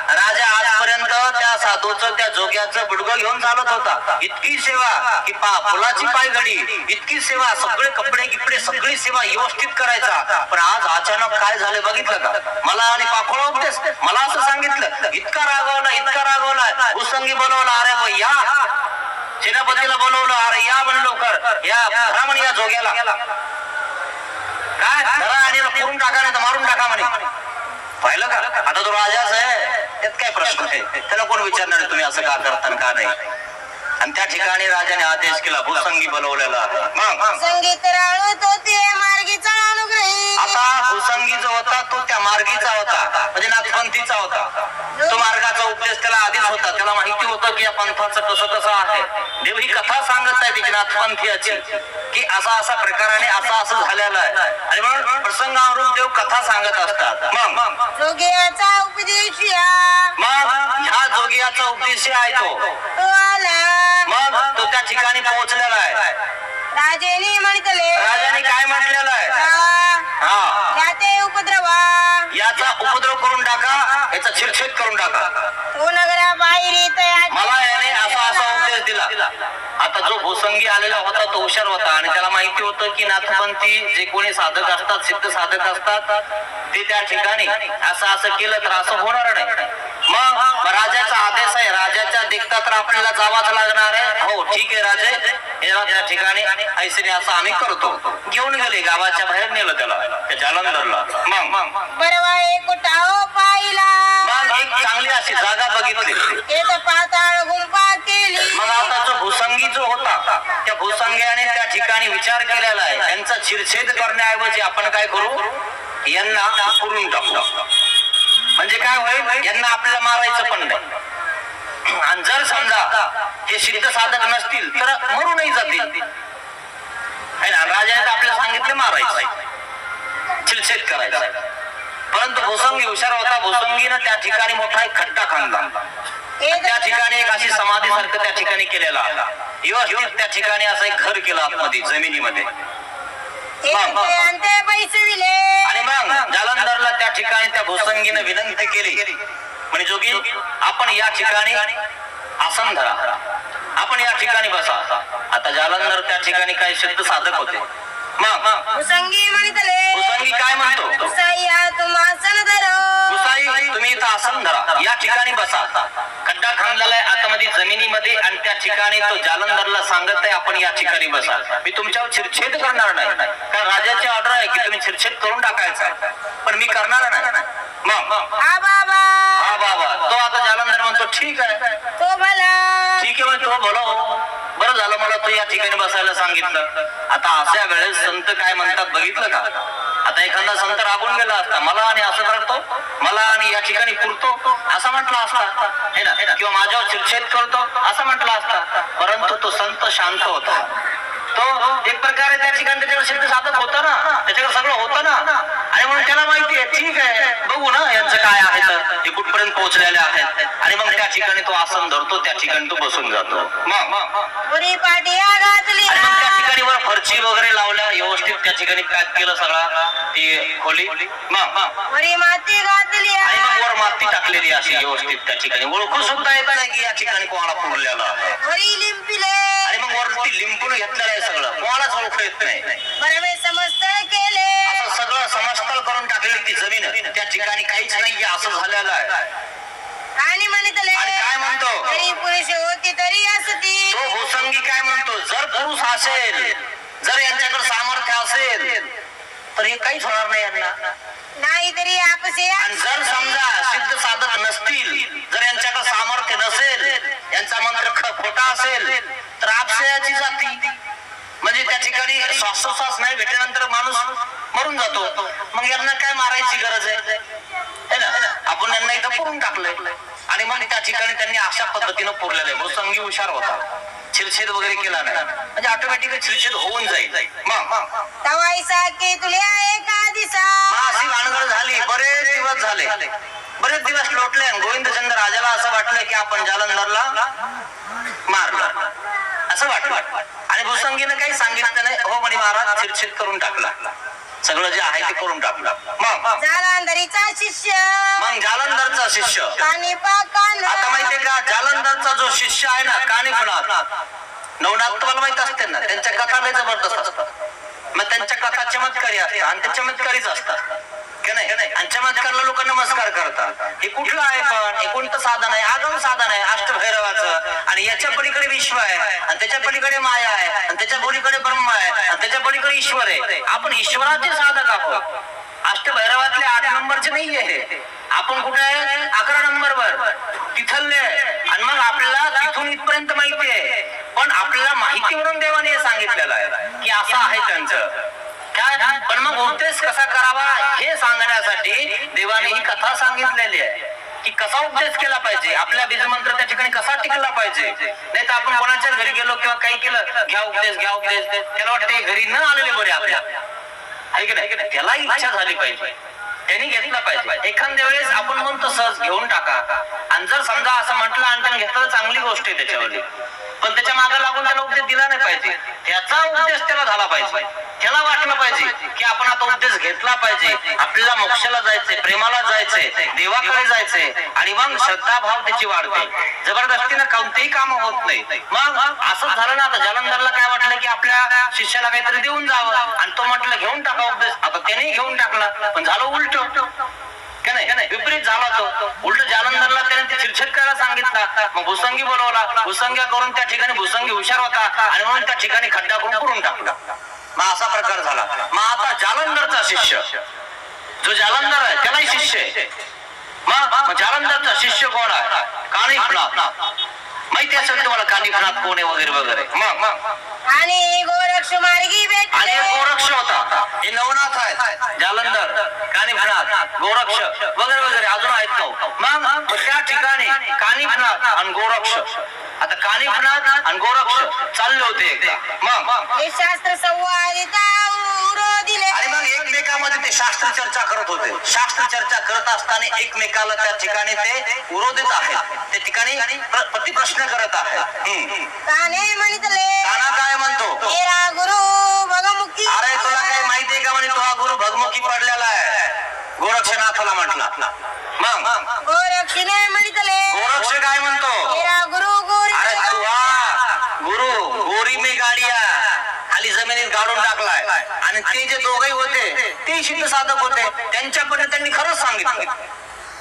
S2: राजा आजपर्यंत त्या साधूचं त्या जोग्याचं बुडगं घेऊन चालत होता. इतकी सेवा की फुलाची पायघडी, इतकी सेवा, सगळे कपडे गिपडे सगळी सेवा व्यवस्थित करायचा. पण आज अचानक काय झालं बघितलं का? मला आणि पाखोळा उपदेश, मला असं सांगितलं. इतका रागवला, इतका रागवला. भूसंगी बोलवला, अरे भाई या. सेनापतीला बोलवलं, अरे या म्हण लवकर, या धरा म्हणे या जोग्याला. काय धरा आणि पुरून टाका, नाही तर मारून टाका म्हणे. पाहिलं का? आता तो राजाच आहे, त्यात काय प्रश्न आहे? त्याला कोण विचारणार तुम्ही असं का करता का नाही? आणि त्या ठिकाणी राजाने आदेश केला, भूसंगी बोलवलेला. मग
S3: संगीत राळू तो ते मार्गीचा अनुग्रही.
S2: आता भूसंगी जो होता तो त्या मार्गीचा होता, म्हणजे नाथपंथीचा होता. तो मार्गाचा उपदेश त्याला आधीच होता. त्याला माहिती होतं की या पंथाचं कसं कसं आहे. देव ही कथा सांगत आहे त्याची नाथपंथीयाची, की असा असा प्रकाराने असं झालेलं आहे. आणि म्हणून प्रसंगानुरूप देव कथा सांगत असतात. मग
S3: जोगियाचा उपदेश या.
S2: मग ह्या जोगियाचा उपदेश आहे
S3: तो आला.
S2: मग तो त्या ठिकाणी पोहोचलेला आहे.
S3: राजेने म्हटले,
S2: राजाने काय म्हटलेलं आहे? हा,
S3: याते उपद्रवा.
S2: याचा उपद्रव करून टाका, याचा छेदछेद करून टाका.
S3: तो नगरा बाहेर येत.
S2: मला याने असा उपदेश दिला. आता जो भूसंगी आलेला होता तो हुशार होता आणि त्याला माहिती होतं की नाथपंथी जे कोणी साधक असतात, सिद्ध साधक असतात, ते त्या ठिकाणी असं केलं तर असं होणार नाही. मग राजाचा आदेश आहे, राजाच्या देखता तर आपल्याला जावाच लागणार आहे. हो ठीक आहे राजे, याला त्या ठिकाणी ऐसने असं आम्ही करतो. घेऊन गेले, गावाच्या बाहेर नेलं त्याला, त्या जालंधरला. मग
S3: बरवा एक टाओ पाहिला.
S2: मग एक चांगली अशी जागा बघितली.
S3: एक पाताळ गुंफा केली.
S2: मग आता जो भूसंगी जो होता, त्या भूसंग्याने त्या ठिकाणी विचार केलेला आहे, यांचा चिरछेद करण्याऐवजी आपण काय करू, यांना पुरून टाकू. म्हणजे काय होईल, यांना आपल्याला मारायचं पण नाही. आणि जर समजा हे सिद्ध साधक नसतील तर मरूनही जातील. राजाने आपल्याला सांगितले मारायचं, चिरछेद करायचा. परंतु भूसंगी हुशार होता. भूसंगीनं त्या ठिकाणी मोठा एक खड्डा खणला. त्या ठिकाणी एक अशी समाधी सारखं त्या ठिकाणी केलेला आला. व्यवस्थित त्या ठिकाणी असं एक घर केलं आतमध्ये जमिनीमध्ये. आणि मग जालंधरला त्या ठिकाणी त्या भूसंगीनं विनंती केली, म्हणजे जोगी आपण या ठिकाणी आसन धरा, आपण या ठिकाणी बसा. आता जालंधर त्या ठिकाणी काही सिद्ध साधक होते. मग भूसंगी काय म्हणतो, गुसाई तुम्ही इथं आसन धरा, या ठिकाणी बसा. खड्डा खणलेला आहे आतमध्ये जमिनीमध्ये आणि त्या ठिकाणी तो जालंधरला सांगत आहे आपण या ठिकाणी बसा. मी तुमच्यावर चिरछेद करणार नाही, कारण राजाची ऑर्डर आहे की तुम्ही चिरछेद करून टाकायचा, पण मी करणार नाही. मग हा बाबा, तो आता जालंधर म्हणतो ठीक आहे,
S3: तो भला,
S2: ठीक आहे, तो बोलो, बरं झालं मला तो या ठिकाणी बसायला सांगितलं. आता अशा वेळेस संत काय म्हणतात बघितलं का? आता एखादा संत राबून गेला असता, मला आणि असं करतो, मला आणि या ठिकाणी पुरतो असं म्हटलं असता, हे ना, किंवा माझ्यावर चिरछेद करतो असं म्हटलं असता. परंतु तो संत शांत होता. तो एक प्रकारे त्या ठिकाणी त्याच्यावर सिद्ध साधक होता ना, त्याच्याकडे सगळं होतं ना, आणि म्हणून त्याला माहिती आहे ठीक आहे, बघू ना यांचं काय आहे तर हे कुठपर्यंत पोहोचलेले आहेत. आणि मग त्या ठिकाणी तो आसन धरतो, त्या ठिकाणी तो बसून जातो. मग त्या ठिकाणी वर फरची वगैरे लावल्या, व्यवस्थित त्या ठिकाणी पॅक केलं सगळा ती खोली. मग
S3: माती घातली
S2: आणि मग वर माती टाकलेली अशी व्यवस्थित त्या ठिकाणी, ओळखू सुद्धा येत नाही की या ठिकाणी कोणाला पुरलेला आहे. आणि मग वरती लिंपून घेतलेलं आहे सगळं, कोणालाच ओळखू येत नाही. असं सगळं समस्तळ करून टाकलेली ती जमीन, त्या ठिकाणी काहीच नाहीये असं झालेलं आहे.
S3: आणि
S2: काय म्हणतो
S3: पुरुष होती तरी असती.
S2: तो भूसंगी काय म्हणतो, जर पुरुष असेल, जर यांच्याकडे सामर्थ्य असेल तर हे काहीच होणार नाही यांना.
S3: नाही तरी आपसे.
S2: आणि जर समजा सिद्ध साधक नसतील, जर यांच्याकडे सामर्थ्य नसेल, यांचा मंत्र खोटा असेल तर आपसेची जाती. म्हणजे त्या ठिकाणी श्वासोश्वास नाही भेटल्यानंतर माणूस मरून जातो. मग यांना काय मारायची गरज आहे ना? आपण यांना इथं पुरून टाकलंय. आणि मग त्या ठिकाणी त्यांनी अशा पद्धतीनं पुरलेलं आहे. भूसंगी हुशार होता, छिरछेद वगैरे केला नाही म्हणजे ऑटोमॅटिकली छिरछेद होऊन जाईल. मग
S3: तवाईसा की तुल्या एका दिसा
S2: अशी भानगड झाली. बरेच दिवस लोटले आणि गोविंदचंद्र राजाला असं वाटलं की आपण जालंधरला मारलं असं वाटलं. आणि भूसंगीने काही सांगितलं नाही. हो म्हणे महाराज, छिरछेद करून टाकला, सगळं जे आहे ते करून टाकलं. मग
S3: जालंधरीचा शिष्य
S2: मग जालंधरचा शिष्य
S3: कानिपाकान
S2: आता माहितीये का, जालंधरचा जो शिष्य आहे ना कानिफनाथ, नवनाथ तुम्हाला माहित असते ना, त्यांच्या कथा लय जबरदस्त असतात. मग त्यांच्या कथा चमत्कारी असतात आणि ते चमत्कारीच असतात की नाही. आणि चमत्कारला लोक नमस्कार करतात. हे कुठलं आहे पण, हे कोणतं साधन आहे? आगम साधन आहे अष्टभैरवाचं. आणि याच्या पलीकडे विश्व आहे आणि त्याच्या पलीकडे माया आहे आणि त्याच्या पलीकडे ब्रह्म आहे आणि त्याच्या पलीकडे ईश्वर आहे. आपण ईश्वराचे साधक आहोत. अष्टभैरवातले 8 नंबरचे नाहीये हे. आपण कुठे आहे? 11 नंबरवर तिथले. आणि मग आपल्याला तिथून इथपर्यंत माहिती आहे, पण आपल्याला माहितीवरून देवाने हे सांगितलेलं आहे की असं आहे त्यांचं काय. पण मग उपदेश कसा करावा हे सांगण्यासाठी देवाने ही कथा सांगितलेली आहे की कसा उपदेश केला पाहिजे, आपल्या बीजमंत्र त्या ठिकाणी कसा टिकला पाहिजे. नाही तर आपण कोणाच्या घरी गेलो किंवा काही केलं, घ्या उपदेश, त्याला वाटते घरी न आलेले बरे आपल्या, आहे की नाही. त्याला इच्छा झाली पाहिजे, त्यांनी घेतला पाहिजे. एखाद्या वेळेस आपण म्हणतो सहज घेऊन टाका, आणि जर समजा असं म्हटलं आणि त्याने घेतलं तर चांगली गोष्ट आहे त्याच्यावरती, पण त्याच्या मागे लागून त्याला उपदेश दिला नाही पाहिजे. त्याचा उपदेश त्याला झाला पाहिजे. त्याला वाटलं पाहिजे की आपण आता उपदेश घेतला पाहिजे, आपल्याला मोक्षाला जायचंय, प्रेमाला जायचंय, देवाकडे जायचंय. आणि मग श्रद्धाभाव त्याची वाढते. जबरदस्तीनं कोणतेही काम होत नाही. मग असं झालं ना, आता जालंधरला काय वाटलं की आपल्या शिष्याला काहीतरी देऊन जावं, आणि तो म्हटलं घेऊन टाका उपदेश. आता त्याने घेऊन टाकला, पण झालं उलट का नाही, विपरीत झाला तो. उलट जालंधरला त्याने छिरछेद करायला सांगितला. मग भूसंगी बोलवला, भूसंग्या करून त्या ठिकाणी भूसंगी हुशार होता आणि म्हणून त्या ठिकाणी खड्डा करून पुरून टाकला. मग असा प्रकार झाला. मग आता जालंधरचा शिष्य, जो जालंधर आहे त्यालाही शिष्य आहे. मग जालंधरचा शिष्य कोण आहे? कानिफनाथ. माहिती असेल तुम्हाला कानिफनाथ कोण आहे वगैरे वगैरे. मग
S3: आणि गोरक्ष मार्गी भेटले.
S2: आणि एक गोरक्ष होता. हे नवनाथ आहेत, जालंधर, कानिफनाथ, गोरक्ष वगैरे वगैरे अजून आहेत नऊ. मग त्या ठिकाणी कानिफनाथ आणि गोरक्ष, आता कानिफनाथ आणि गोरक्ष चालले होते एकदा. मग
S3: हे शास्त्र संवादिता दिले.
S2: आणि मग एकमेकांमध्ये ते शास्त्र चर्चा करत होते. शास्त्र चर्चा करत असताना एकमेकाला त्या ठिकाणी ते विरोधित आहेत, त्या ठिकाणी प्रतिप्रश्न करत आहेत.
S3: काने म्हणितले,
S2: काना काय म्हणतो?
S3: तेरा गुरु भगमुखी.
S2: अरे तुला काय माहितीये का म्हणे, तो हा गुरु भगमुखी पडलेला आहे. गोरक्षनाथाला म्हटला. मग
S3: गोरक्षने म्हणितले,
S2: गोरक्ष काय म्हणतो?
S3: तेरा गुरु गोरी.
S2: अरे तू हा गुरु गोरी मे गाडिया खाली जमिनीत गाडून टाकलाय. आणि ते जे दोघही होते ते सिद्ध साधक होते, त्यांच्यापर्यंत त्यांनी खरंच सांगितलं.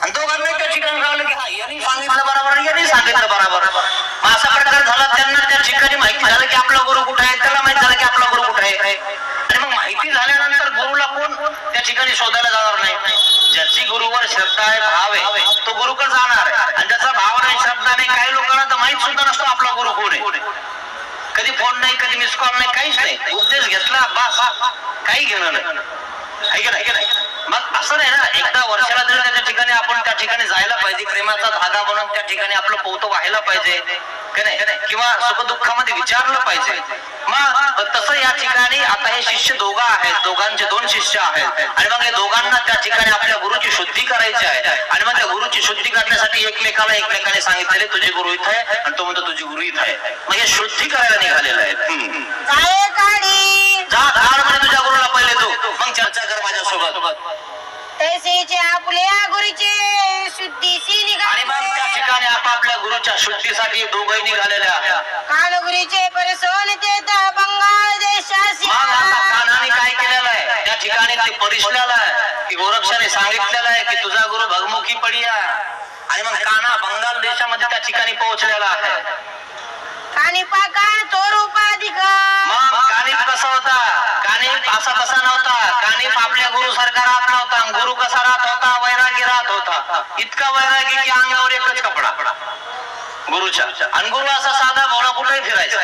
S2: आणि दोघांना त्या ठिकाणी कळलं की हा यांनी सांगितलं बरोबर, यांनी सांगितलं बरोबर. मग असा प्रकार झाला. त्यांना त्या ठिकाणी माहिती झालं की आपला गुरु कुठे आहे, त्याला माहिती झालं की आपला गुरु कुठे आहे. आणि मग माहिती झाल्यानंतर गुरुला कोण त्या ठिकाणी शोधायला जाणार नाही. ज्याची गुरुवर श्रद्धा आहे, भाव आहे, तो गुरुकडे जाणार आहे. आणि ज्याचा भाव नाही, श्रद्धा नाही, काही लोकांना तर माहित सुद्धा नसतो आपला गुरु कोण आहे. कधी फोन नाही, कधी मिस कॉल नाही, काहीच नाही. उपदेश घेतला बस, काही घेणं नाही. आहे की नाही. मग असं नाही ना, एकदा वर्षाला तरी त्याच्या ठिकाणी आपण त्या ठिकाणी जायला पाहिजे. प्रेमाचा धागा बनवून त्या ठिकाणी आपलं पोतं व्हायला पाहिजे की नाही, किंवा सुखदुःखामध्ये विचारलं पाहिजे. मग तसं या ठिकाणी आता हे शिष्य दोघं आहेत, दोघांचे 2 शिष्य आहेत. आणि मग या दोघांना त्या ठिकाणी आपल्या गुरुची शुद्धी करायची आहे. आणि मग त्या गुरुची शुद्धी करण्यासाठी एकमेकाने सांगितलेले तुझे गुरु इथं आहे, आणि तो म्हणतो तुझी गुरु इथं आहे. मग हे शुद्धी करायला निघालेलं आहे. जा धाड म्हणे तुझ्या गुरुला पहिले तू, मग चर्चा कर माझ्यासोबत.
S3: तसेचे आपल्या गुरुचे शुद्धीशी
S2: आणि मग त्या ठिकाणी आपापल्या गुरुच्या शुद्धीसाठी दोघंही निघालेले आहेत.
S3: कानगुरीचे परसोन तेथ बंगाल देशासी.
S2: मग आता कानाने काय केलेलं आहे, त्या ठिकाणी ते परिसलेलं आहे की गोरक्षाने सांगितलेलं आहे की तुझा गुरु भगमुखी पडिया. आणि मग काना बंगाल देशामध्ये त्या ठिकाणी पोहोचलेला आहे.
S3: कानिपाकान तो रूपाधिक.
S2: मग कानिफ कसा होता? कानिफ असा तसा नव्हता. कानिफ आपल्या गुरु सारखा राहत नव्हता. गुरु कसा राहत होता? वैरागी राहत होता. इतका वैरागी की अंगावर एकच कपडा गुरुच्या. आणि गुरु असा साधा भोळा कुठेही फिरायचा.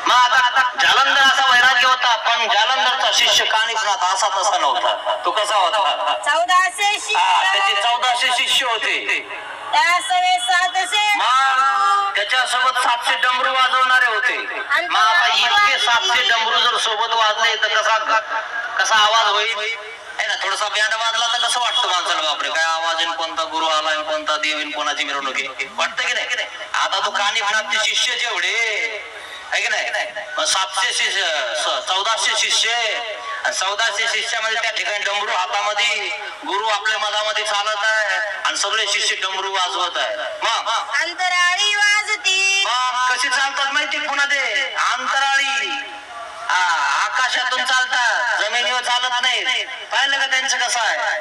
S2: मग आता जालंधर असा वैराग्य होता, पण जालंधरचा शिष्य कानिफनाथ असा तसा नव्हता. तो कसा होता?
S3: 1400
S2: त्याचे 1400 700 शिष्य होते.
S3: त्या सवे 700
S2: मग त्याच्यासोबत 700 डमरू वाजवणारे होते. मग आता इतके 700 डमरू जर सोबत वाजले तर कसा आवाज होईल है ना. थोडासा बँड वाजला तर कसं वाटतं माणसाला, बापरे काय आवाज आहे, कोणता गुरु आला, कोणता देव, कोणाची मिरवणूक आहे, वाटतं की नाही. आता तो कानिफनाथचे शिष्य जेवढे आहे की नाही, 700 शिष्य, 1400 शिष्य, 1400 शिष्यामध्ये त्या ठिकाणी डमरू हातामध्ये, गुरु आपल्या मधामध्ये चालत आहे आणि सगळे शिष्य डमरू वाजवत आहे. मग
S3: अंतराळी वाजती.
S2: कशी चालतात माहिती पुन्हा ते अंतराळी, आकाशातून चालतात, जमिनीवर चालत नाही. पाहिलं का त्यांचं कसं आहे.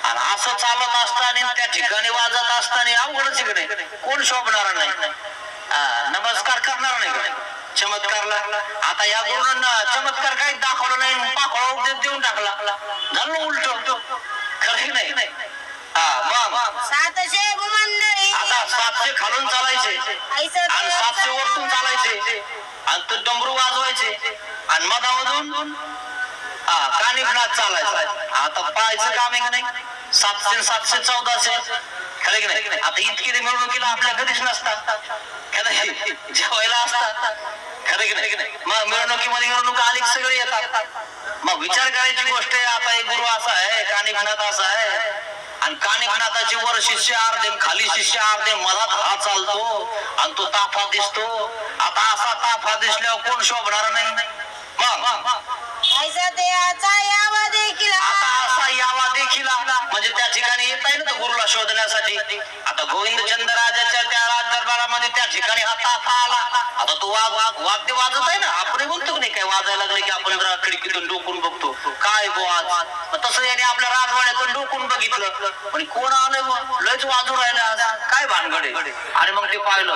S2: आणि असं चालत असताना त्या ठिकाणी वाजत असताना अवघडच इकडे कोण शोभणार नाही, नमस्कार करणार नाही चमत्कारला. आता या गुरुंना चमत्कार काही दाखवलं नाही, पाखोळा उपदेश देऊन टाकला, झालं उलट. खरं नाही. मग
S3: 700 भूमंडळी.
S2: आता 700 खालून चालायचे आणि 700 वरतून चालायचे आणि तो डमरू वाजवायचे आणि मधामधून कानिफनाथ चालायचा. आता पाहायचं काम आहे की नाही. 700 700 1400 खरं की नाही. आता इतकी मिरवणुकीला आपल्या कधीच नसतात, जेवायला असतात, खरं की नाही. मग मिरवणुकीमध्ये मिरवणूक आली सगळे येतात. मग विचार करायची गोष्ट आहे. आता एक गुरु असा आहे, कानिफनाथ असा आहे आणि कानिफनाथाची वर शिष्य अर्धे, खाली शिष्य अर्धे, मधात हा चालतो आणि तो ताफा दिसतो. आता असा ताफा दिसल्यावर कोण शोभणार नाही. मग
S3: ऐसा ते आचा यावा देखील.
S2: आता असा यावा देखील म्हणजे त्या ठिकाणी येत आहे ना तो गुरुला शोधण्यासाठी. आता गोविंदचंद राजाच्या त्या राज दरबारामध्ये त्या ठिकाणी हा ताफा आला. आता तो वाद्य वाजत आहे ना, आपण बोलतो नाही काय, वाजायला लागले की आपण जरा खिडकीतून डोकून बघतो काय बोज. तसं याने आपल्या राजवाड्यातून डोकून बघितलं, म्हणजे कोण आलं, लयच वाजू राहिलं आज, काय भानगड आहे. आणि मग ते पाहिलं.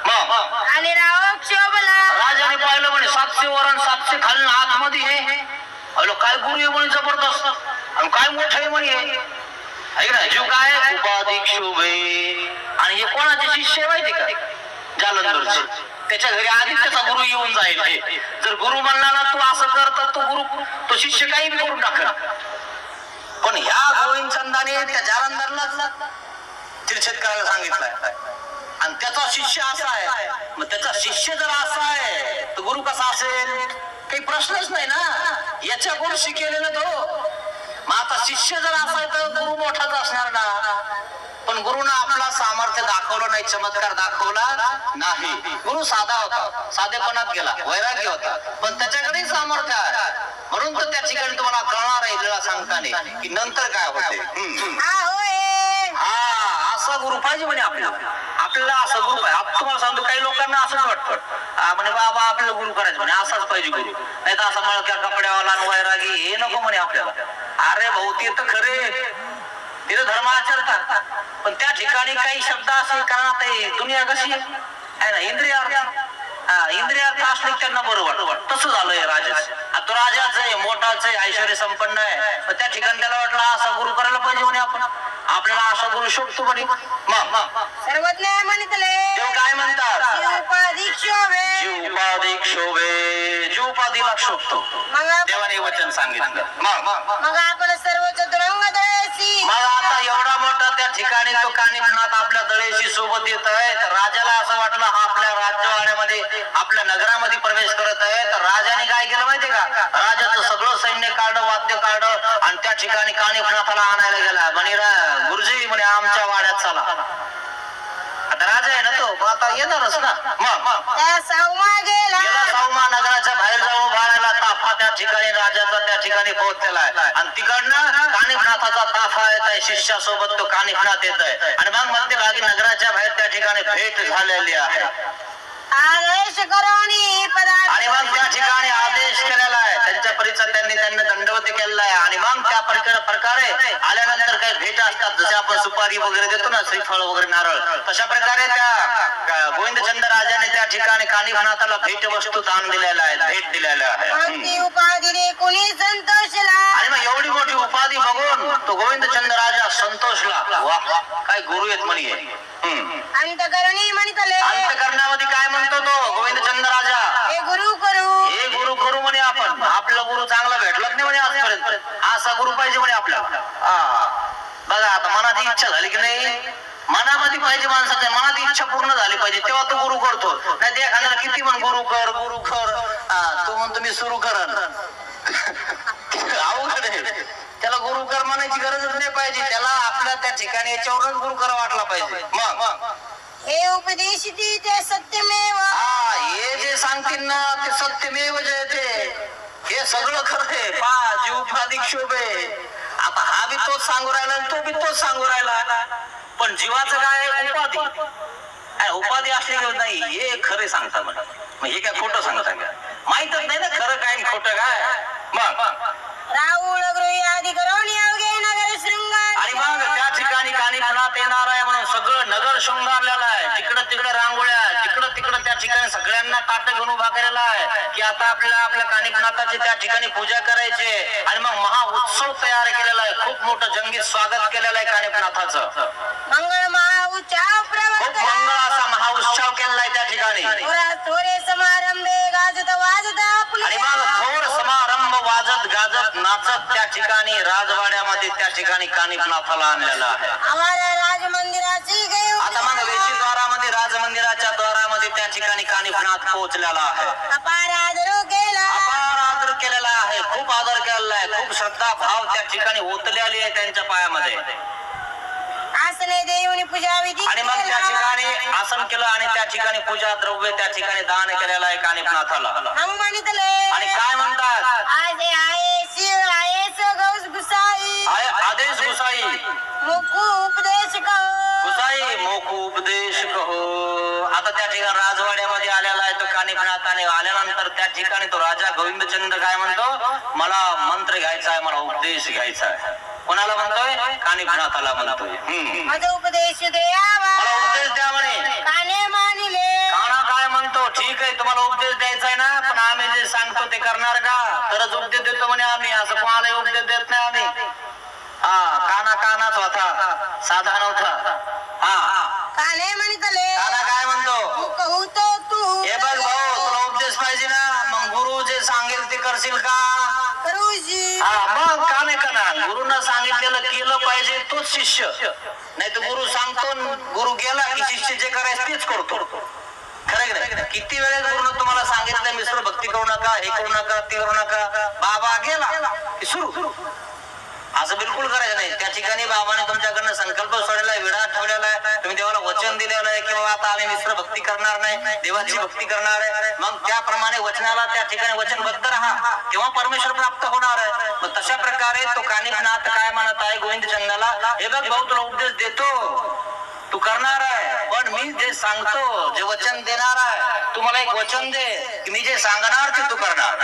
S2: मग
S3: आणि राव शोभला.
S2: राजाने पाहिलं म्हणे 700 वर आणि 700 खाली आतमध्ये हे काय गुरु आहे म्हणे जबरदस्त आणि काय मोठं आहे म्हणे. जीव काय उपाधिक शोभे. आणि हे कोणाचे शिष्य माहिती का, जालंधरचे. त्याच्या घरी आधी त्याचा गुरु येऊन जाईल. जर गुरु म्हणला ना तू असं कर तर तो गुरु, तो शिष्य काही बी करून टाकल. पण ह्या गोविंदचंदाने त्या जालंधरला तीर्थेत करायला सांगितलंय आणि त्याचा शिष्य असा आहे. मग त्याचा शिष्य जर असा आहे तर गुरु कसा असेल, काही प्रश्नच नाही ना. याच्या गुरु शिकेलेला तो. मग आता शिष्य जर असा आहे तर गुरु मोठाच असणार ना. पण गुरुनं आपला सामर्थ्य दाखवलं नाही, चमत्कार दाखवला नाही. गुरु साधा होता, साधेपणात गेला, वैराग्य होता, पण त्याच्याकडे सामर्थ्य आहे. म्हणून तर त्या ठिकाणी तुम्हाला कळणार आहे लिळा सांगताना की नंतर काय होते. असा गुरु पाहिजे म्हणे आपल्याला असं गुरु पाहिजे. तुम्हाला सांगतो काही लोकांना असंच वाटतं म्हणे बाबा आपल्याला गुरु करायचं म्हणे, असाच पाहिजे गुरु, नाही तर असा मळक्या कपड्यावाला वैरागी हे नको म्हणे आपल्याला. अरे भाऊ ते तर खरे, तिथे धर्म आचरतात, पण त्या ठिकाणी काही शब्द असे, कारण आता दुनिया कशी आहे ना, इंद्रियार्थ असले त्यांना बरोबर. तसं झालंय राजाच. तो राजाच आहे, मोठाच आहे, ऐश्वर्य संपन्न आहे, पण त्या ठिकाणी त्याला वाटलं असा गुरु करायला पाहिजे म्हणे आपण, आपल्याला असा गुरु शोभतो म्हणे.
S3: सर्वज्ञ म्हणतले
S2: देव काय म्हणतात,
S3: जीवपाधिक शोभे.
S2: जीवपाधिक शोभे, जीवपाधीला शोभतो देवाने वचन सांगितलं.
S3: मग आपण सर्व चतुरंग दळेसी.
S2: मग आता एवढा मोठा त्या ठिकाणी तो कानिफनाथ आपल्या दळेशी सोबत येत आहे. तर राजाला असं वाटलं हा आपल्या राज्यवाड्यामध्ये, आपल्या नगरामध्ये प्रवेश करत आहे. तर राजाने काय केलं माहितीये का, राजाचं सगळं सैन्य काढलं, वाद्य काढलं आणि त्या ठिकाणी कानिफनाथाला आणायला गेला. म्हणे गुरुजी म्हणे आमच्या वाड्यात चला. आता राजा आहे ना तो, आता येणारच ना.
S3: त्या सावमा गेला.
S2: सावमा नगराच्या बाहेर जाऊन भाड्याला ताफा त्या ठिकाणी राजाचा त्या ठिकाणी पोहोचलेला आहे आणि तिकडनं कानिफनाथाचा ताफा येत आहे, शिष्यासोबत तो कानिफनाथ येत आहे. आणि मग मध्यभागी नगराच्या बाहेर त्या ठिकाणी भेट झालेली आहे.
S3: आदेश करोनी पदार्थ.
S2: आणि मग त्या ठिकाणी आदेश केलेला आहे, त्यांच्या परिचय त्यांना दंडवत केलेला आहे. आणि मग त्या प्रकारे आल्यानंतर काही भेट असतात, जसे आपण सुपारी वगैरे देतो ना, श्रीफळ वगैरे नारळ, तशा प्रकारे त्या गोविंदचंद राजाने त्या ठिकाणी कानिफनाथाला भेट वस्तू दान दिलेला आहे, भेट दिलेल्या आहे.
S3: उपाधीने कुणी संतोषला.
S2: आणि मग एवढी मोठी उपाधी बघून तो गोविंदचंद राजा संतोषला. वाह काय गुरु आहेत म्हणे.
S3: अंतकरणी म्हणतले.
S2: अंतकरणामध्ये काय म्हणतो तो गोविंदचंद राजा,
S3: हे गुरु करू,
S2: हे गुरु करू म्हणे. आपला गुरु चांगला भेटलाच नाही म्हणे आजपर्यंत, असा गुरु पाहिजे म्हणे आपल्याला. बघा बघा आता मनाची इच्छा झाली की नाही, मनामध्ये पाहिजे माणसाच्या मनाची इच्छा पूर्ण झाली पाहिजे तेव्हा तो गुरु करतो. नाही ते एखाद्याला किती पण गुरु कर तो म्हणतो मी सुरू करन अवघड आहे. त्याला गुरु कर म्हणायची गरजच नाही पाहिजे, त्याला आपल्या त्या ठिकाणी याच्यावरच गुरु कर वाटला पाहिजे. मग
S3: हे उपदेश ते सत्यमेव,
S2: हे जे सांगतील ना ते सत्यमेव जयते, हे सगळं खरं आहे. पा जीवपाधिक शोभे. आता हा बी तोच सांगू राहिला तो बी तोच सांगू राहिला, पण जीवाचं काय उपाधी असली नाही. हे खरे सांगता मला, मग हे काय खोटं सांगता का? माहितच नाही ना खरं काय खोटं काय. मग
S3: राहुळ गृही आदी करोनी अवघे नगर शृंगार,
S2: आणि मग त्या ठिकाणी कानिफनाथ येणार आहे म्हणून सगळं नगर शृंगारलेलं आहे. जिकडं तिकडे रांगोळ्या, जिकडं तिकडं त्या ठिकाणी सगळ्यांना ताट घेऊन उभा केलेला आहे की आता आपल्याला आपल्या कानिफनाथाची त्या ठिकाणी पूजा करायची. आणि मग महा उत्सव तयार केलेला आहे, खूप मोठं जंगी स्वागत केलेलं आहे कानिफनाथाचं.
S3: मंगळ महाउच्चाव
S2: खूप मंगळ असा महाउत्सव केलेला आहे त्या ठिकाणी.
S3: थोरे समारंभे गाजत वाजत
S2: आणि मग थोर समारंभ वाजत गाजत नाचत त्या ठिकाणी राजवाड्यामध्ये त्या ठिकाणी कानिफनाथाला आणलेला आहे.
S3: आम्हाला राजमंदिराची
S2: आता मग वेशी द्वारामध्ये राजमंदिराच्या द्वारामध्ये त्या ठिकाणी कानिफनाथ पोहोचलेला आहे.
S3: अपार आदर केला,
S2: अपार आदर केलेला आहे, खूप आदर केलेला आहे, खूप श्रद्धा भाव त्या ठिकाणी ओतलेली आहे त्यांच्या पायामध्ये.
S3: आसने देऊन पूजा विधी
S2: आणि मग त्या ठिकाणी आसन केलं आणि त्या ठिकाणी पूजा द्रव्य त्या ठिकाणी दान केलेलं आहे कानिफनाथाला. आणि काय म्हणतात आदेश गुसाई गुसाई मोकू उपदेश कहो. आता त्या ठिकाणी राजवाड्यामध्ये आलेला आहे तो कानिफनाथाने. आल्यानंतर त्या ठिकाणी तो राजा गोविंदचंद काय म्हणतो, मला मंत्र घ्यायचा आहे, मला उपदेश घ्यायचा आहे. कोणाला म्हणतोय? कानिफनाथाला म्हणतोय.
S3: उपदेश द्यावा,
S2: मला उपदेश द्या म्हणे.
S3: काने मानिले.
S2: काना काय म्हणतो, ठीक आहे तुम्हाला उपदेश द्यायचा आहे ना, पण आम्ही जे सांगतो ते करणार का? तरच उपदेश देतो म्हणे आम्ही, असं कोणालाही उपदेश देत नाही आम्ही. कानाच होता, साधा नव्हता.
S3: काने म्हणतले,
S2: काना काय म्हणतो,
S3: कहूतो तू
S2: हे बघ भाऊ तुला उपदेश पाहिजे ना, मग गुरु जे सांगेल ते करशील का?
S3: करूजी.
S2: मग काने कना गुरुनं सांगितलेलं केलं पाहिजे तोच शिष्य. नाही तर गुरु सांगतो, गुरु गेला की शिष्य जे करायचं तेच करतो. खरं नाही? किती वेळेस गुरुनं तुम्हाला सांगितलं मिश्र भक्ती करू नका, हे करू नका, ते करू नका, बाबा गेला की सुरू. असं बिलकुल करायचं नाही. त्या ठिकाणी बाबाने तुमच्याकडनं संकल्प सोडलेला आहे, विडा ठेवलेला आहे, तुम्ही देवाला वचन दिलेलं आहे की बाबा आता आम्ही मिश्र भक्ती करणार नाही, देवाची भक्ती करणार आहे. मग त्याप्रमाणे वचनाला त्या ठिकाणी वचनबद्ध राहा, तेव्हा परमेश्वर प्राप्त होणार आहे. मग तशा प्रकारे तो कानिफनाथ काय म्हणत आहे गोविंदचंदाला, हे बघ भाऊ तुला उपदेश देतो, तू करणार आहे, पण मी जे सांगतो, जे वचन देणार आहे, तू मला एक वचन दे की मी जे सांगणार ते तू करणार.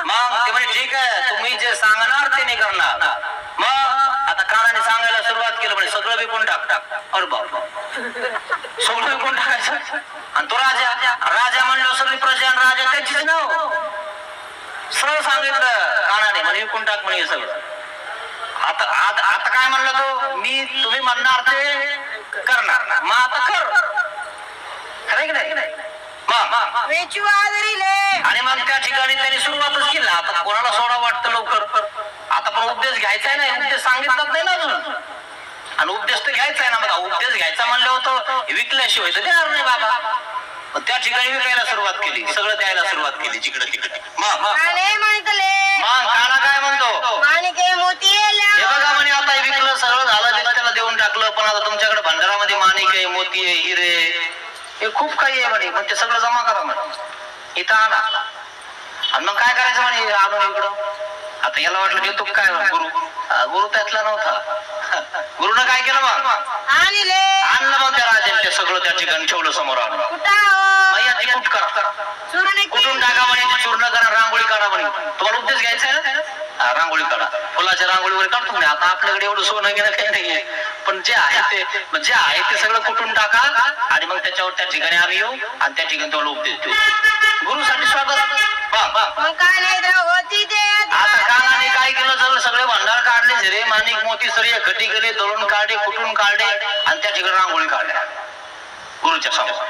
S2: मग ते म्हणजे ठीक आहे, तुम्ही जे सांगणार ते नाही करणार. मग आता कानाने सांगायला सुरुवात केलं म्हणजे सगळं विकून टाक. अरे बाबा सगळं विकून टाकायचं. आणि तो राजा म्हणलं सगळी प्रजा राजा त्याचीच नाव सरळ सांगितलं कानाने, म्हणजे विकून टाक म्हणजे सगळं. आता काय म्हणलं तो, तुम्ही म्हणणार ते करणार, मग आता कर. खरं की नाही? आणि मग त्या ठिकाणी त्यांनी सुरुवातच केली. आता कोणाला सोडा वाटतं लवकर, आता पण उपदेश घ्यायचा नाही, उपदेश सांगितलाच नाही ना अजून, आणि उपदेश तर घ्यायचा आहे ना. बघा उपदेश घ्यायचा म्हणलं होतं, विकल्याशिवाय तर देणार नाही बाबा. मग त्या ठिकाणी विकायला सुरुवात केली, सगळं द्यायला सुरुवात केली जिकडे तिकडे. मग काना काय म्हणतो, हे बघा म्हणे आता विकलं सगळं झालं, त्याला देऊन टाकलं, पण आता तुमच्याकडे भंडारामध्ये माणिक आहे, मोती आहे, हिरे हे खूप काही आहे म्हणे, मग ते सगळं जमा करा म्हणे, इथं आणा. आणि मग काय करायचं म्हणे, आणून इकडं. आता याला वाटलं देतो काय गुरु त्यातला नव्हता. गुरुनं काय केलं मग, आणलं मग त्या राजाने सगळं त्या ठिकाणी ठेवलं समोर आणून. याची कुट करा, कुठून टाका म्हणे, चूर्ण करा, रांगोळी काढा म्हणे. तुम्हाला उपदेश घ्यायचा आहे ना, रांगोळी काढा, फुलाच्या रांगोळी वगैरे काढतो म्हणे. आता आपल्याकडे एवढं सोनं घेणं काही नाहीये, पण जे आहे ते सगळं कुठून टाका, आणि मग त्याच्यावर त्या ठिकाणी आम्ही येऊ आणि त्या ठिकाणी तुम्हाला उपदेश देऊ. गुरुसाठी स्वागत. आता कानाने काय केलं, सगळे भंडार काढले, झिरे माणिक मोती सर्व खटी गेले, दळून काढले, कुठून काढले, आणि त्या ठिकाणी रांगोळी काढल्या गुरुच्या समोर.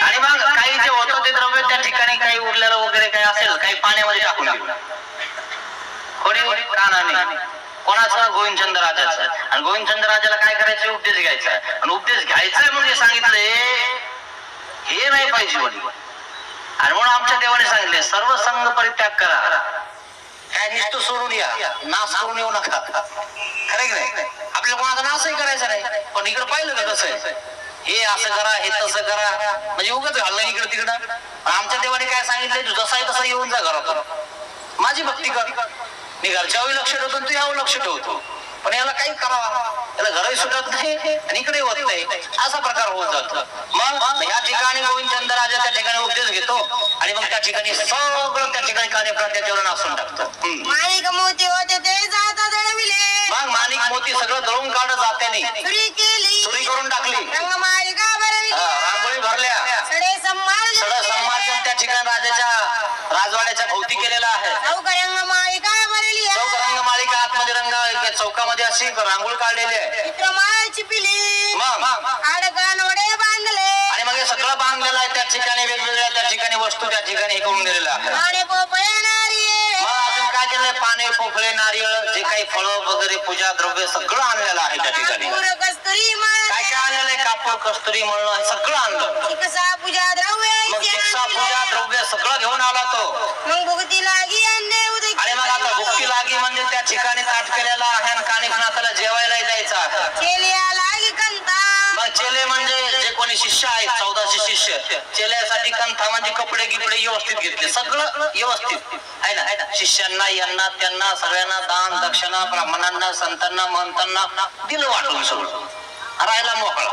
S2: आणि मग काही जे होतं ते द्रव्य त्या ठिकाणी काही उरलेलं वगैरे काही असेल, काही पाण्यामध्ये टाकून दिलं. म्हणे कानाने. कोणाचं? गोविंदचंद्र राजाचं. आणि गोविंदचंद्र राजाला काय करायचं? उपदेश घ्यायचा. आणि उपदेश घ्यायचाय म्हणजे सांगितलंय हे नाही पाहिजे म्हणे. आणि म्हणून आमच्या देवाने सांगितले सर्व संघ परित्याग करा. काय नुसतं सोडून या, नाश करून येऊ नका. खरं की नाही? आपल्याला कोणाचा नाशही करायचा नाही. पण इकडे पाहिलं का कसं आहे? हे असं करा, हे तसं करा, म्हणजे उगाच घालणं इकडे तिकडं. आमच्या देवाने काय सांगितलंय? तू जसा आहे तसा येऊन जा घरात, माझी भक्ती कर. मी घरच्यावर लक्ष ठेवतो, तू यावर लक्ष ठेवतो. पण याला काही करावा, याला घरही सुटत नाही आणि इकडे होत नाही, असा प्रकार होत जातो. मग या ठिकाणी गोविंदचंद्र राजा त्या ठिकाणी उपदेश घेतो आणि मग त्या ठिकाणी सगळं त्या ठिकाणी कार्यक्रम त्याच्यावर नासून टाकतो.
S3: माणिक मोती होते ते जाता दळविले.
S2: मग माणिक मोती सगळं दळून काढत जाते नाही,
S3: चुरी केली,
S2: चोरी करून टाकली.
S3: रंगमालिका भरविली,
S2: रांगोळी भरल्या,
S3: सडे
S2: संमार्जन त्या ठिकाणी राजाच्या राजवाड्याच्या भोवती केलेला आहे.
S3: चौक रंगमालिका भरली,
S2: चौक रंगमालिका आतमध्ये चौकामध्ये अशी रांगोळी काढलेली आहे.
S3: चित्रमाळ चिपिली,
S2: मग
S3: आडकान वडे बांधले
S2: आणि मग हे सगळं बांधलेलं आहे. त्या ठिकाणी वेगवेगळ्या त्या ठिकाणी वस्तू त्या ठिकाणी हे करून दिलेलं आहे.
S3: आणि पोपळे नारिये,
S2: मग अजून काय केलंय? पाने, पोफळे, नारियल, जे काही फळं वगैरे पूजा द्रव्य सगळं आणलेलं आहे त्या ठिकाणी.
S3: कस्तुरी मळ,
S2: काय काय आणलेलं आहे? कापूर, कस्तुरी मळणं हे सगळं आणलं.
S3: शिकसा पूजा द्रव्य,
S2: मग शिक्षा पूजा द्रव्य सगळं घेऊन आला तो.
S3: मग भुगती लागी अन्य उदकी.
S2: आणि मग आता भुक्ती लागी म्हणजे त्या ठिकाणी ताट केलेला आहे आणि कानिफनाथाला जेवायला द्यायचा आहे.
S3: चेलिया लागी कंता,
S2: मग चेले म्हणजे जे कोणी शिष्य आहेत, 1400 शिष्य, चेल्यासाठी कंथा म्हणजे कपडे गिपडे व्यवस्थित घेतले, सगळं व्यवस्थित आहे ना. शिष्यांना, यांना, त्यांना सगळ्यांना दान दक्षिणा, ब्राह्मणांना, संतांना, महंतांना दिलं वाटून सगळं. राहायला मोकळा.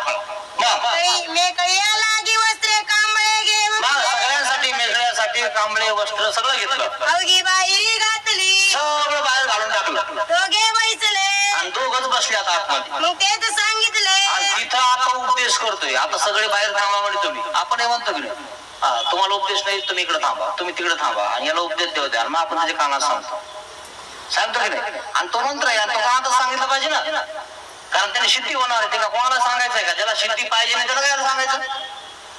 S2: मग
S3: मेकळ्या लागी वस्त्रे कांबळे घेऊन,
S2: सगळ्यांसाठी, मेघड्यासाठी कांबळे वस्त्र सगळं घेतलं.
S3: अवघी बाहेरी घातली,
S2: सगळं बाहेर घालून टाकलं.
S3: दोघे बैसले
S2: आणि दोघच बसले आता आतमध्ये.
S3: मग ते तर सांगितले.
S2: आणि तिथं आता उपदेश करतोय. आता सगळे बाहेर थांबा म्हणजे तुम्ही, आपण हे म्हणतो की नाही, तुम्हाला उपदेश नाही, तुम्ही इकडे थांबा, तुम्ही तिकडे थांबा, आणि याला उपदेश देऊ द्या. मग आपण त्याच्या कानात सांगतो की नाही. आणि तो मंत्र आहे, आणि तो कानातच सांगितलं पाहिजे ना, कारण त्याने सिद्धी होणार आहे. ते का कोणाला सांगायचंय का? ज्याला सिद्धी पाहिजे नाही त्याला काय सांगायचं?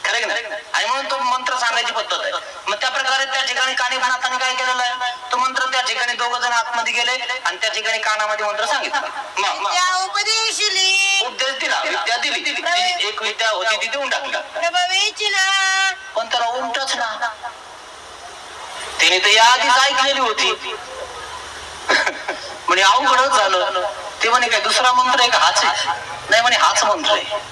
S2: खरं की नाही? आणि म्हणून तो मंत्र सांगायची पद्धत आहे. मग त्या प्रकारे त्या ठिकाणी कानिफनाथाने काय केलेलं आहे? तो मंत्र त्या ठिकाणी दोघ जण आतमध्ये गेले आणि त्या ठिकाणी कानामध्ये मंत्र सांगितलं. मग
S3: त्या उपदेशली,
S2: उपदेश दिला, विद्या दिली. एक विद्या होती ती देऊन टाकली.
S3: प्रभवेची ना,
S2: पण त्याला उलटच ना, त्याने तर या आधीच ऐकलेली होती. म्हणे अवघडच झालं. ते म्हणे काय दुसरा मंत्र आहे का? हाच आहे. नाही म्हणे हाच मंत्र आहे.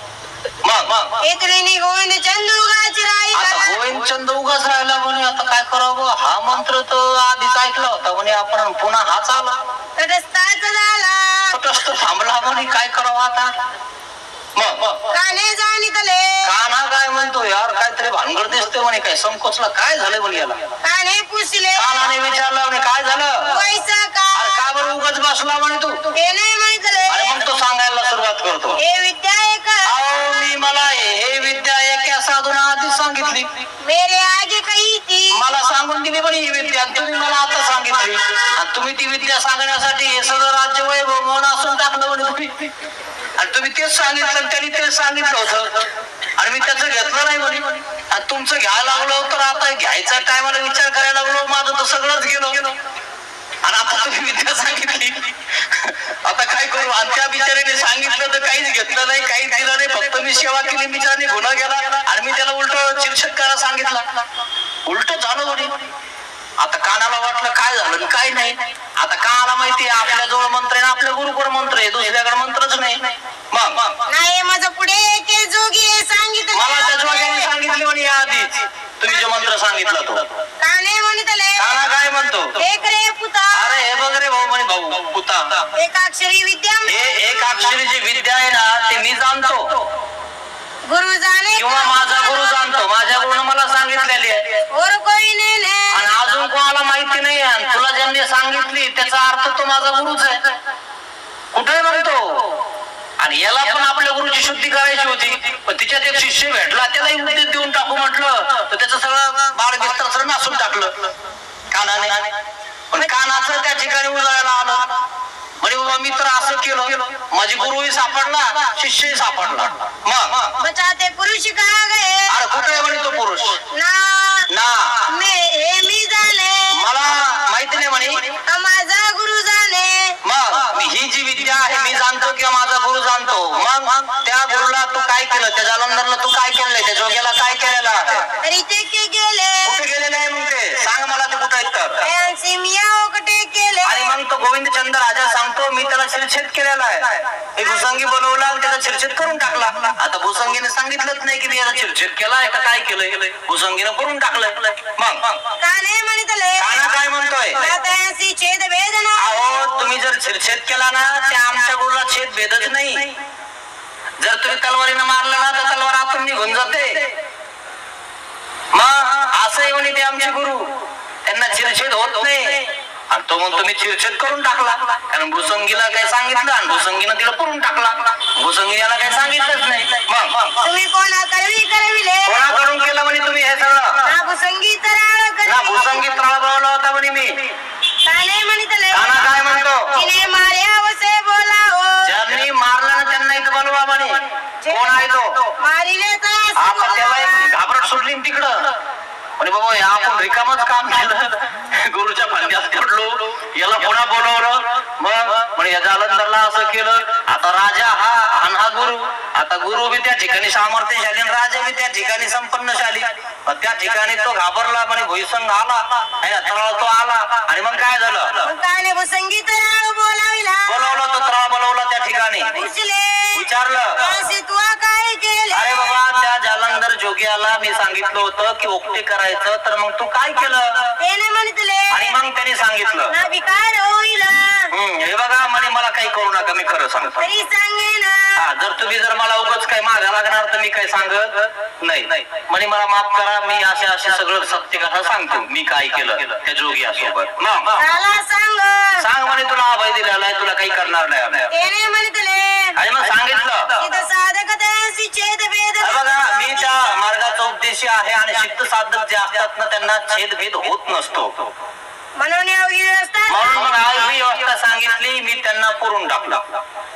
S2: मग
S3: एकरीने गोविंदचंद उगाची राई,
S2: आता गोविंदचंद उगाच राहिला म्हणे. आता काय करावं? हा मंत्र तर आधीच ऐकला होता म्हणे आपण, पुन्हा हाच आला.
S3: तटस्थाच झाला,
S2: तटस्थ थांबला म्हणे. काय करावं आता? मग
S3: काने जाणितले,
S2: कान्हा काय म्हणतो? यार काहीतरी भानगड दिसते म्हणे. काय संकोचला? काय झालं म्हणे याला?
S3: काने पुसले,
S2: कान्हाने विचारलं म्हणे काय झालं?
S3: वैसा का,
S2: अरे का बरं उगाच बसला म्हणे तू?
S3: ते नाही माहितले.
S2: आणि मग तो सांगायला सुरुवात करतो,
S3: हे विद्या एक,
S2: अहो मी मला हे विद्या एका साधून आधीच सांगितली.
S3: मेरे आगे काही ती,
S2: मला सांगून दिली पण ही विद्या, तुम्ही मला आता सांगितली. आणि तुम्ही ती विद्या सांगण्यासाठी हे सगळं राज्य वैभव म्हणून असून टाकलं म्हणे तुम्ही. आणि तुम्ही तेच सांगितलं, त्यांनी तेच सांगितलं होतं आणि मी त्याचं घेतलं नाही म्हणे. आणि तुमचं घ्यायला लागलो तर आता घ्यायचा टायमाला विचार करायला लागलो, माझं तर सगळंच गेलो. आणि आता तुम्ही विद्या सांगितली, आता काय करू? आणि त्या बिचाऱ्याने सांगितलं तर काहीच घेतलं नाही, काहीच दिलं नाही. फक्त मी सेवा केली, बिचाराने गुन्हा केला आणि मी त्याला उलट चिरछत करायला सांगितलं. उलट झालं म्हणे. आता कानाला वाटलं काय झालं काय नाही. आता कानाला माहिती आहे आपल्या जवळ मंत्र आहे, आपल्या गुरुकडे मंत्र आहे, दुसऱ्याकडे मंत्रच नाही. मग
S3: नाही माझं पुढे के जोगी सांगितलं,
S2: मला त्या जोग्याने सांगितले म्हणे आधीच तुम्ही जो मंत्र सांगितला तो.
S3: काने म्हणतले,
S2: काना काय म्हणतो?
S3: एक रे पुता,
S2: अरे हे बघ रे भाऊ म्हणे, भाऊ पुता,
S3: एक अक्षरी विद्या,
S2: हे एक अक्षरी जी विद्या आहे ना ते मी जाणतो,
S3: गुरु जाणे
S2: किंवा माझा गुरु जाणतो. माझ्या गुरुनं मला सांगितलेली आहे
S3: और कोई नाही.
S2: आणि अजून कोणाला माहिती नाही. आणि तुला ज्यांनी सांगितली त्याचा अर्थ तो माझा गुरुच आहे. कुठे म्हणतो? आणि याला पण आपल्या गुरुची शुद्धी करायची होती, पण तिच्यात एक शिष्य भेटला, त्यालाही उपदेश देऊन टाकू म्हटलं तर त्याचं सगळं बाळ बिस्तर सगळं नासून टाकलं कानाने. पण कानाचं त्या ठिकाणी उजळायला आलं. म्हणजे बाबा मी तर असं केलं, माझी गुरुही सापडला, शिष्यही सापडला. मग
S3: बचाते पुरुष का गए,
S2: अरे कुठे म्हणे तो पुरुष?
S3: ना
S2: ना
S3: मी जाणे,
S2: मला माहिती नाही म्हणे.
S3: माझा गुरु
S2: मग त्या गुरुला तू काय केलं, त्या जालंधरला तू काय केलंय, त्या जोग्याला काय केलेलं आहे?
S3: तरी ते के गेले
S2: कुठे गेलेले आहे मग ते सांग मला, ते कुठे आहेत तर.
S3: त्यांचे मिया ओकटे केले
S2: आणि मग तो गोविंदचंद्र राजा सांगतो मी त्याला शिरछेद केलेला आहे. एक भुसंगी बोलवला आणि त्याचा शिरछेद करून टाकला. आता भुसंगीने सांगितलंच नाही की मी याचा शिरछेद केलाय का काय केलंय, भुसंगीने करून टाकलंय. मग
S3: काने म्हणतले
S2: काना काय म्हणतोय,
S3: त्यांची छेद वेदना
S2: अहो तुम्ही जर शिरछेद केला ना त्या आमच्या गुरुला छेद भेदच नाही. जर तुम्ही तलवारीनं मारलं ना तर तलवार आतून निघून जाते. मग असंही म्हणे ते आमचे गुरु, त्यांना चिरछेद होत नाही. आणि तो म्हणतो मी चिरछेद करून टाकला, कारण भुसंगीला काय सांगितलं आणि भुसंगीनं तिला पुरून टाकला. भुसंगी याला काही सांगितलंच नाही. मग
S3: तुम्ही कोणा करविले
S2: कोणाकडून केलं म्हणे तुम्ही हे सगळं?
S3: ना भुसंगी तराळ
S2: ना भुसंगी तळा बनवला होता म्हणे मी.
S3: काने म्हणतले
S2: काना काय म्हणतो,
S3: तिने मार्या वसे बोला हो
S2: ज्यांनी मारलं ना त्यांना इथं बोलवा म्हणे. कोण आहे तो?
S3: मारिले तर
S2: आपण त्याला एक घाबरट सुटली तिकडं म्हणे बाबा या आपण रिकामच काम केलं, गुरुच्या फांद्यात पडलो, याला पुन्हा बोलवलं. मग म्हणे या जालंधरला असं केलं. आता राजा हा गुरु, आता गुरु बी त्या ठिकाणी सामर्थ्यशाली आणि राजा बी त्या ठिकाणी संपन्नशाली. त्या ठिकाणी तो घाबरला म्हणे भुईसंग आला, तळाला तो आला. आणि मग काय झालं,
S3: काने भुसंगी तराळ बोलाविला
S2: बोलवलं तो तळा बोलवला त्या ठिकाणी. विचारलं
S3: असे तू काय केले
S2: अरे बाबा त्या जालंधर जोग्याला मी सांगितलं होतं की ओकटे करायचं, तर मग तू काय केलं?
S3: त्याने म्हणतले
S2: आणि मग त्याने सांगितलं
S3: ना विकार होईल
S2: हे बघा म्हणे मला काही करू नका, मी खरं सांगतो.
S3: तरी सांगे ना
S2: जर तुम्ही जर मला उगाच काही मागा लागणार तर मी काय सांगत नाही म्हणे, मला माफ करा, मी असे असे सगळं सत्य कथा सांगतो मी काय केलं त्या जोग्यासोबत.
S3: मला
S2: सांग म्हणे तुला अभय दिलेला आहे, तुला काही करणार नाही आम्ही.
S3: त्याने म्हणतले
S2: आणि मग सांगितलं
S3: इथं साधक त्यांची छेद वेद
S2: बघा मी त्या मार्गाचा उपदेशी आहे आणि सिद्ध साधक जे असतात ना त्यांना छेदभेद होत नसतो.
S3: म्हणून
S2: म्हणून व्यवस्था सांगितली, मी त्यांना पुरून टाकला.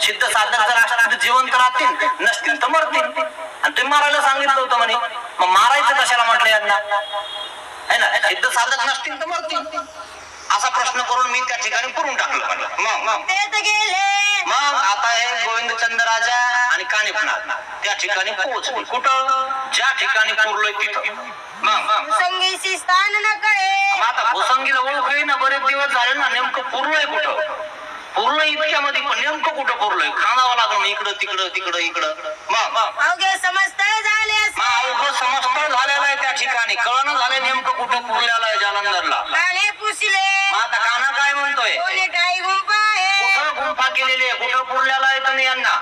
S2: सिद्ध साधक जर असतील तर जिवंत राहतील, नसतील तर मरतील. आणि तुम्ही मारायला सांगितलं होतं म्हणे, मग मारायचं कशाला म्हटलं यांना, है ना? सिद्ध साधक नसतील तर मरतील असा प्रश्न करून मी त्या ठिकाणी पुरून टाकलं म्हणलं. मग आता हे गोविंदचंद्र राजा आणि कानिफनाथ त्या ठिकाणी पोहोचले. कुठं? ज्या ठिकाणी पुरलोय तिथं. मग
S3: संगीची स्थान न कळे
S2: आता भुसंगीला ओळख ना, बरेच दिवस झाले ना, नेमकं पुरलोय कुठं? पुरलं इतक्यामध्ये पण नेमकं कुठं पुरलोय? खांदावं लागलं इकडं तिकडं तिकडं इकडं. मग
S3: अवघे समजतळ झाले
S2: अवघं समजतळ झालेलं आहे त्या ठिकाणी, कळणं झालंय नेमकं कुठं पुरलेलं आहे जालंधरला.
S3: काने पुसले
S2: मग आता काना काय म्हणतोय,
S3: कोणी काही गुंफा आहे
S2: कुठं गुंफा केलेली आहे, कुठं पुरलेला आहे तुम्ही यांना?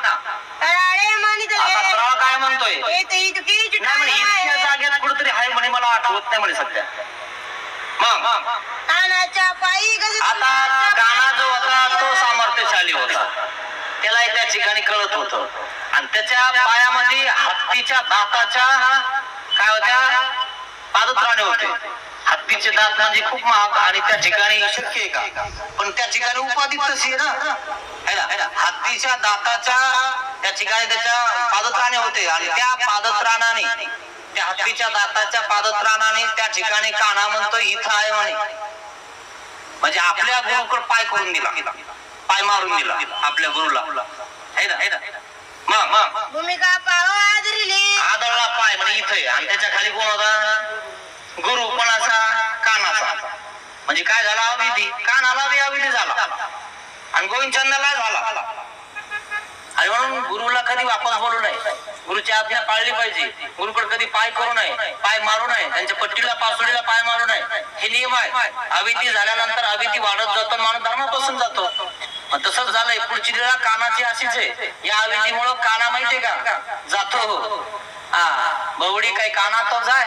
S3: तळाळे मानितले
S2: आता तळा काय म्हणतोय,
S3: इतकी
S2: नाही म्हणे इतक्या जागेत कुठेतरी आहे म्हणे, मला आठवत नाही म्हणे सध्या. मग
S3: कानाच्या पायी
S2: आता काना जो होता तो सामर्थ्यशाली होता, त्याला त्या ठिकाणी कळत होतं. आणि त्याच्या पायामध्ये हत्तीच्या दाताच्या काय होत्या पादत्राणे होते. हत्तीचे दात म्हणजे खूप महाग आणि त्या ठिकाणी शक्य आहे का? पण त्या ठिकाणी उपाधी तशी आहे ना. हत्तीच्या दाताच्या त्या ठिकाणी त्याच्या पादत्राणे होते आणि त्या पादत्राणाने त्या हत्तीच्या दाताच्या पादत्राणाने त्या ठिकाणी काना म्हणतो इथं आहे म्हणे. म्हणजे आपल्या गुरुकडे पाय करून दिला, पाय मारून दिला आपल्या गुरुला, है ना. मग
S3: भूमिका पाव आदरली
S2: आदळला पाय म्हणजे इथे. आणि त्याच्या खाली कोण होता? गुरु. कोणाचा? कानाचा. म्हणजे काय झाला? अविधी. कानाला बी अविधी झाला आणि गोविंदचंद्रला झाला. आणि म्हणून गुरुला कधी वापस बोलू नये, गुरुची आज्ञा पाळली पाहिजे. गुरुकडे कधी पाय करू नये, पाय मारू नये, त्यांच्या पट्टीला पासोडीला पाय मारू नये, हे नियम आहे. अविधी झाल्यानंतर अविधी वाढत जातो, माणूस धर्मापासून जातो. तसंच झालंय. पुढची वेळा कानाची अशीच आहे. या अविधीमुळे काना माहितीये का जातो. बवडी काही काना तो जाय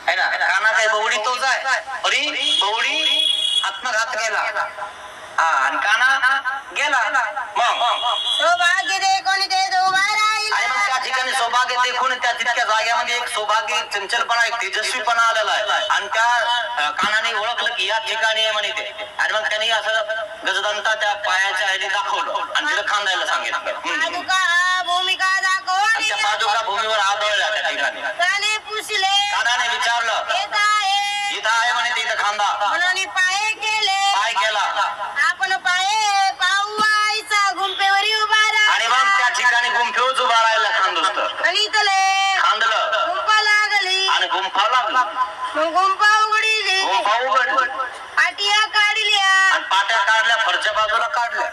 S2: है ना, काना काही बवडी तो जाय. अरे बवडी आत्मघात केला आणि काना गेला. मग
S3: सौभाग्य दे कोणी ते उभा राहील.
S2: आणि मग त्या ठिकाणी सौभाग्य देखून त्या तितक्या जाग्यामध्ये एक सौभाग्य चंचलपणा, एक तेजस्वीपणा आलेला आहे. आणि त्या कानाने ओळखलं की या ठिकाणी आहे म्हणे ते. आणि मग त्यांनी असं गजदंता त्या पायाच्या ह्याने दाखवलं आणि तिला खांदायला सांगितलं.
S3: भूमिका दाखवली
S2: त्या पादुका भूमीवर आदळल्या त्या ठिकाणी.
S3: काने पुसले
S2: कानाने विचारलं इथं आहे म्हणे ते, इथं खांदा.
S3: म्हणून पाय केले,
S2: पाय केला
S3: आपण पाय पाऊचा गुंफेवर उभा राहा.
S2: आणि मग त्या ठिकाणी गुंफे
S3: मग गुंपा उघडली
S2: गुंफा उघडली
S3: पाटिया काढल्या
S2: आणि पाट्या काढल्या, फरच्या बाजूला काढल्या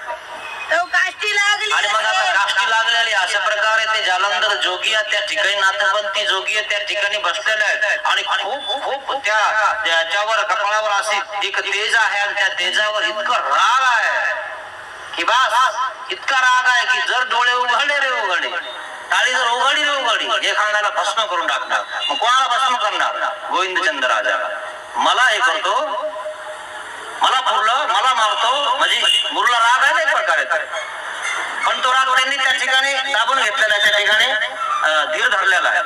S3: तो काष्टी लागली
S2: आणि मग आता काष्टी लागलेली. अशा प्रकारे ते जालंधर जोगिया त्या ठिकाणी, नाथपंथी जोगिया त्या ठिकाणी बसलेले आहेत आणि खूप खूप त्याच्यावर कपाळावर अशी एक तेज आहे आणि त्या तेजावर इतकं राग आहे की बस इतका राग आहे की जर डोळे उघडले रे उघडे, टाळी जर उघडी रे उघडी, एखाद्याला भस्म करून टाकणार. मग कोणाला भस्म करणार? गोविंदचंद्र राजाला. मला हे करतो, मला पुरलं, मला मारतो, म्हणजे गुरुला राग आहे ना एक प्रकारे. पण तो राग त्यांनी त्या ठिकाणी दाबून घेतलेला आहे, त्या ठिकाणी धीर धरलेला आहे.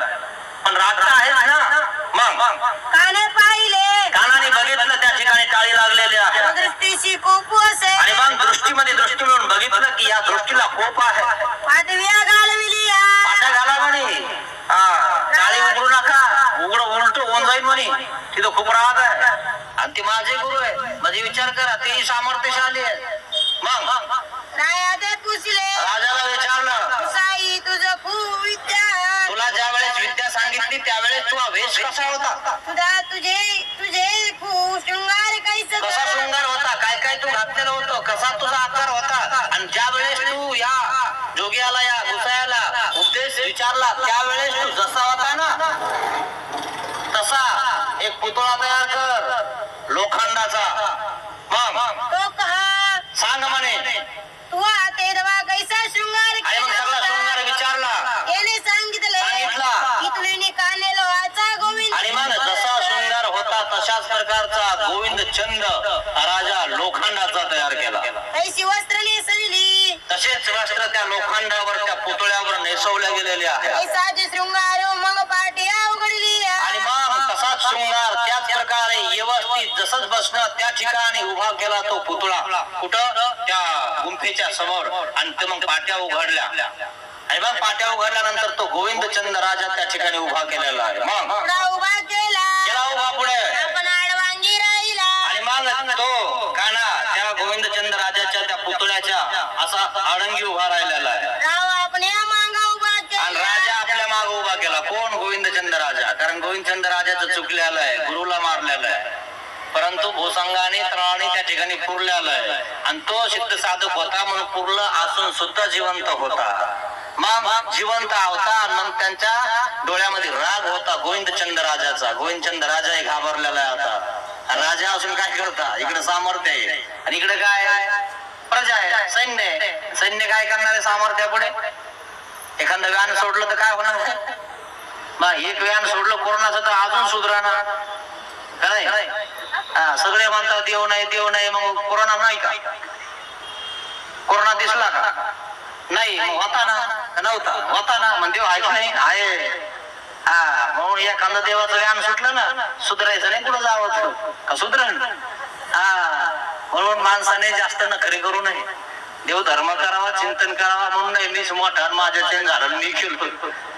S2: पण राग तर आहेच ना. मग
S3: काने पाहिले,
S2: कानाने बघितलं त्या ठिकाणी टाळी लागलेली आहे
S3: दृष्टीशी कोप असे
S2: आणि मग दृष्टीमध्ये दृष्टी मिळून बघितलं की या दृष्टीला कोप आहे.
S3: पाटव्या घालविली
S2: पाट्या घाला म्हणे, टाळी उघडू नका, उलट होऊन जाईल म्हणे, तिथं खूप राग आहे. आणि ते माझे गुरु आहे, म्हणजे विचार करा तेही सामर्थ्यशाली आहे. मग
S3: राया पुसले,
S2: राजाला विचारलं
S3: साई तुझं खूप विद्या,
S2: तुला ज्या वेळेस विद्या सांगितली त्यावेळेस तुझा वेश कसा होता?
S3: तुझे खूप शृंगार कैस
S2: कसा शृंगार होता? काय काय तू घातलेलं होतं? कसा तुझा आकार होता? आणि ज्या वेळेस तू या जोगियाला, या गुसायाला उपदेश विचारला त्यावेळेस तू जसा होता ना तसा एक पुतळा तयार कर लोखंडाचा. मग
S3: तो कहा
S2: सांग म्हणे.
S3: तू तेरवा कैसा शृंगार
S2: आणि मग सगळा शृंगार विचारला,
S3: याने सांगितलं की तुने काने लोहाचा गोविंद.
S2: आणि मग जसा शृंगार होता तशाच प्रकारचा गोविंद चंद राजा लोखंडाचा तयार केला.
S3: कैसी वस्त्र नेसविली,
S2: तसेच वस्त्र त्या लोखंडावर, त्या पुतळ्यावर नेसवल्या गेलेले आहे.
S3: कैसाचे शृंगार मग पाटिया उघडली.
S2: आणि मग तसाच शृंगार त्याच प्रकारे व्यवस्थित जसंच बसणं त्या ठिकाणी उभा केला तो पुतळा. कुठं? त्या गुंफेच्या समोर. आणि ते मग पाट्या उघडल्या आणि मग पाट्या उघडल्यानंतर तो गोविंदचंद राजा त्या ठिकाणी उभा केलेला आहे. मग
S3: उभा केला
S2: उभा पुढे
S3: आपण आडवांगी राहिला.
S2: आणि मग तो काना त्या गोविंदचंद राजाच्या त्या पुतळ्याच्या असा आडंगी उभा राहिलेला आहे
S3: राव आपण या मांगा उभा
S2: आणि
S3: केला.
S2: राजा आपल्या माग उभा केला. कोण? गोविंदचंद राजा. कारण गोविंदचंद राजाचं चुकलेलं आहे, गुरुला मारलेलं आहे, परंतु भूसंगाने तळाने त्या ठिकाणी पुरलेला आहे आणि तो सिद्ध साधक होता म्हणून पुरलं असून सुद्धा जिवंत होता. मग जिवंत होता. मग त्यांच्या डोळ्यामध्ये राग होता गोविंदचंद राजाचा. गोविंदचंद राजा घाबरलेला आहे आता. राजा असून काय करता? इकडे सामर्थ्य आहे आणि इकडे काय प्रजा आहे, सैन्य आहे. सैन्य काय करणार आहे सामर्थ्यापुढे? एखादं व्यान सोडलं तर काय होणार? मग एक व्यान सोडलं कोरोनाचं तर अजून सुधारणार काय? सगळे म्हणतात देव नाही देव नाही, मग कोरोना नाही का? कोरोना दिसला का? नाही. मग होता ना? नव्हता. होता ना? मग देव आहे का नाही? आहे. म्हणून एखादं देवाचं व्यान सुटलं ना, सुधारायचं नाही, कुठं जावं का सुधरण. म्हणून माणसाने जास्त नखरे करू नये. देव धर्म करावा, चिंतन करावा. म्हणून नाही मीच मोठा माझ्याच्या झालं मी केलो,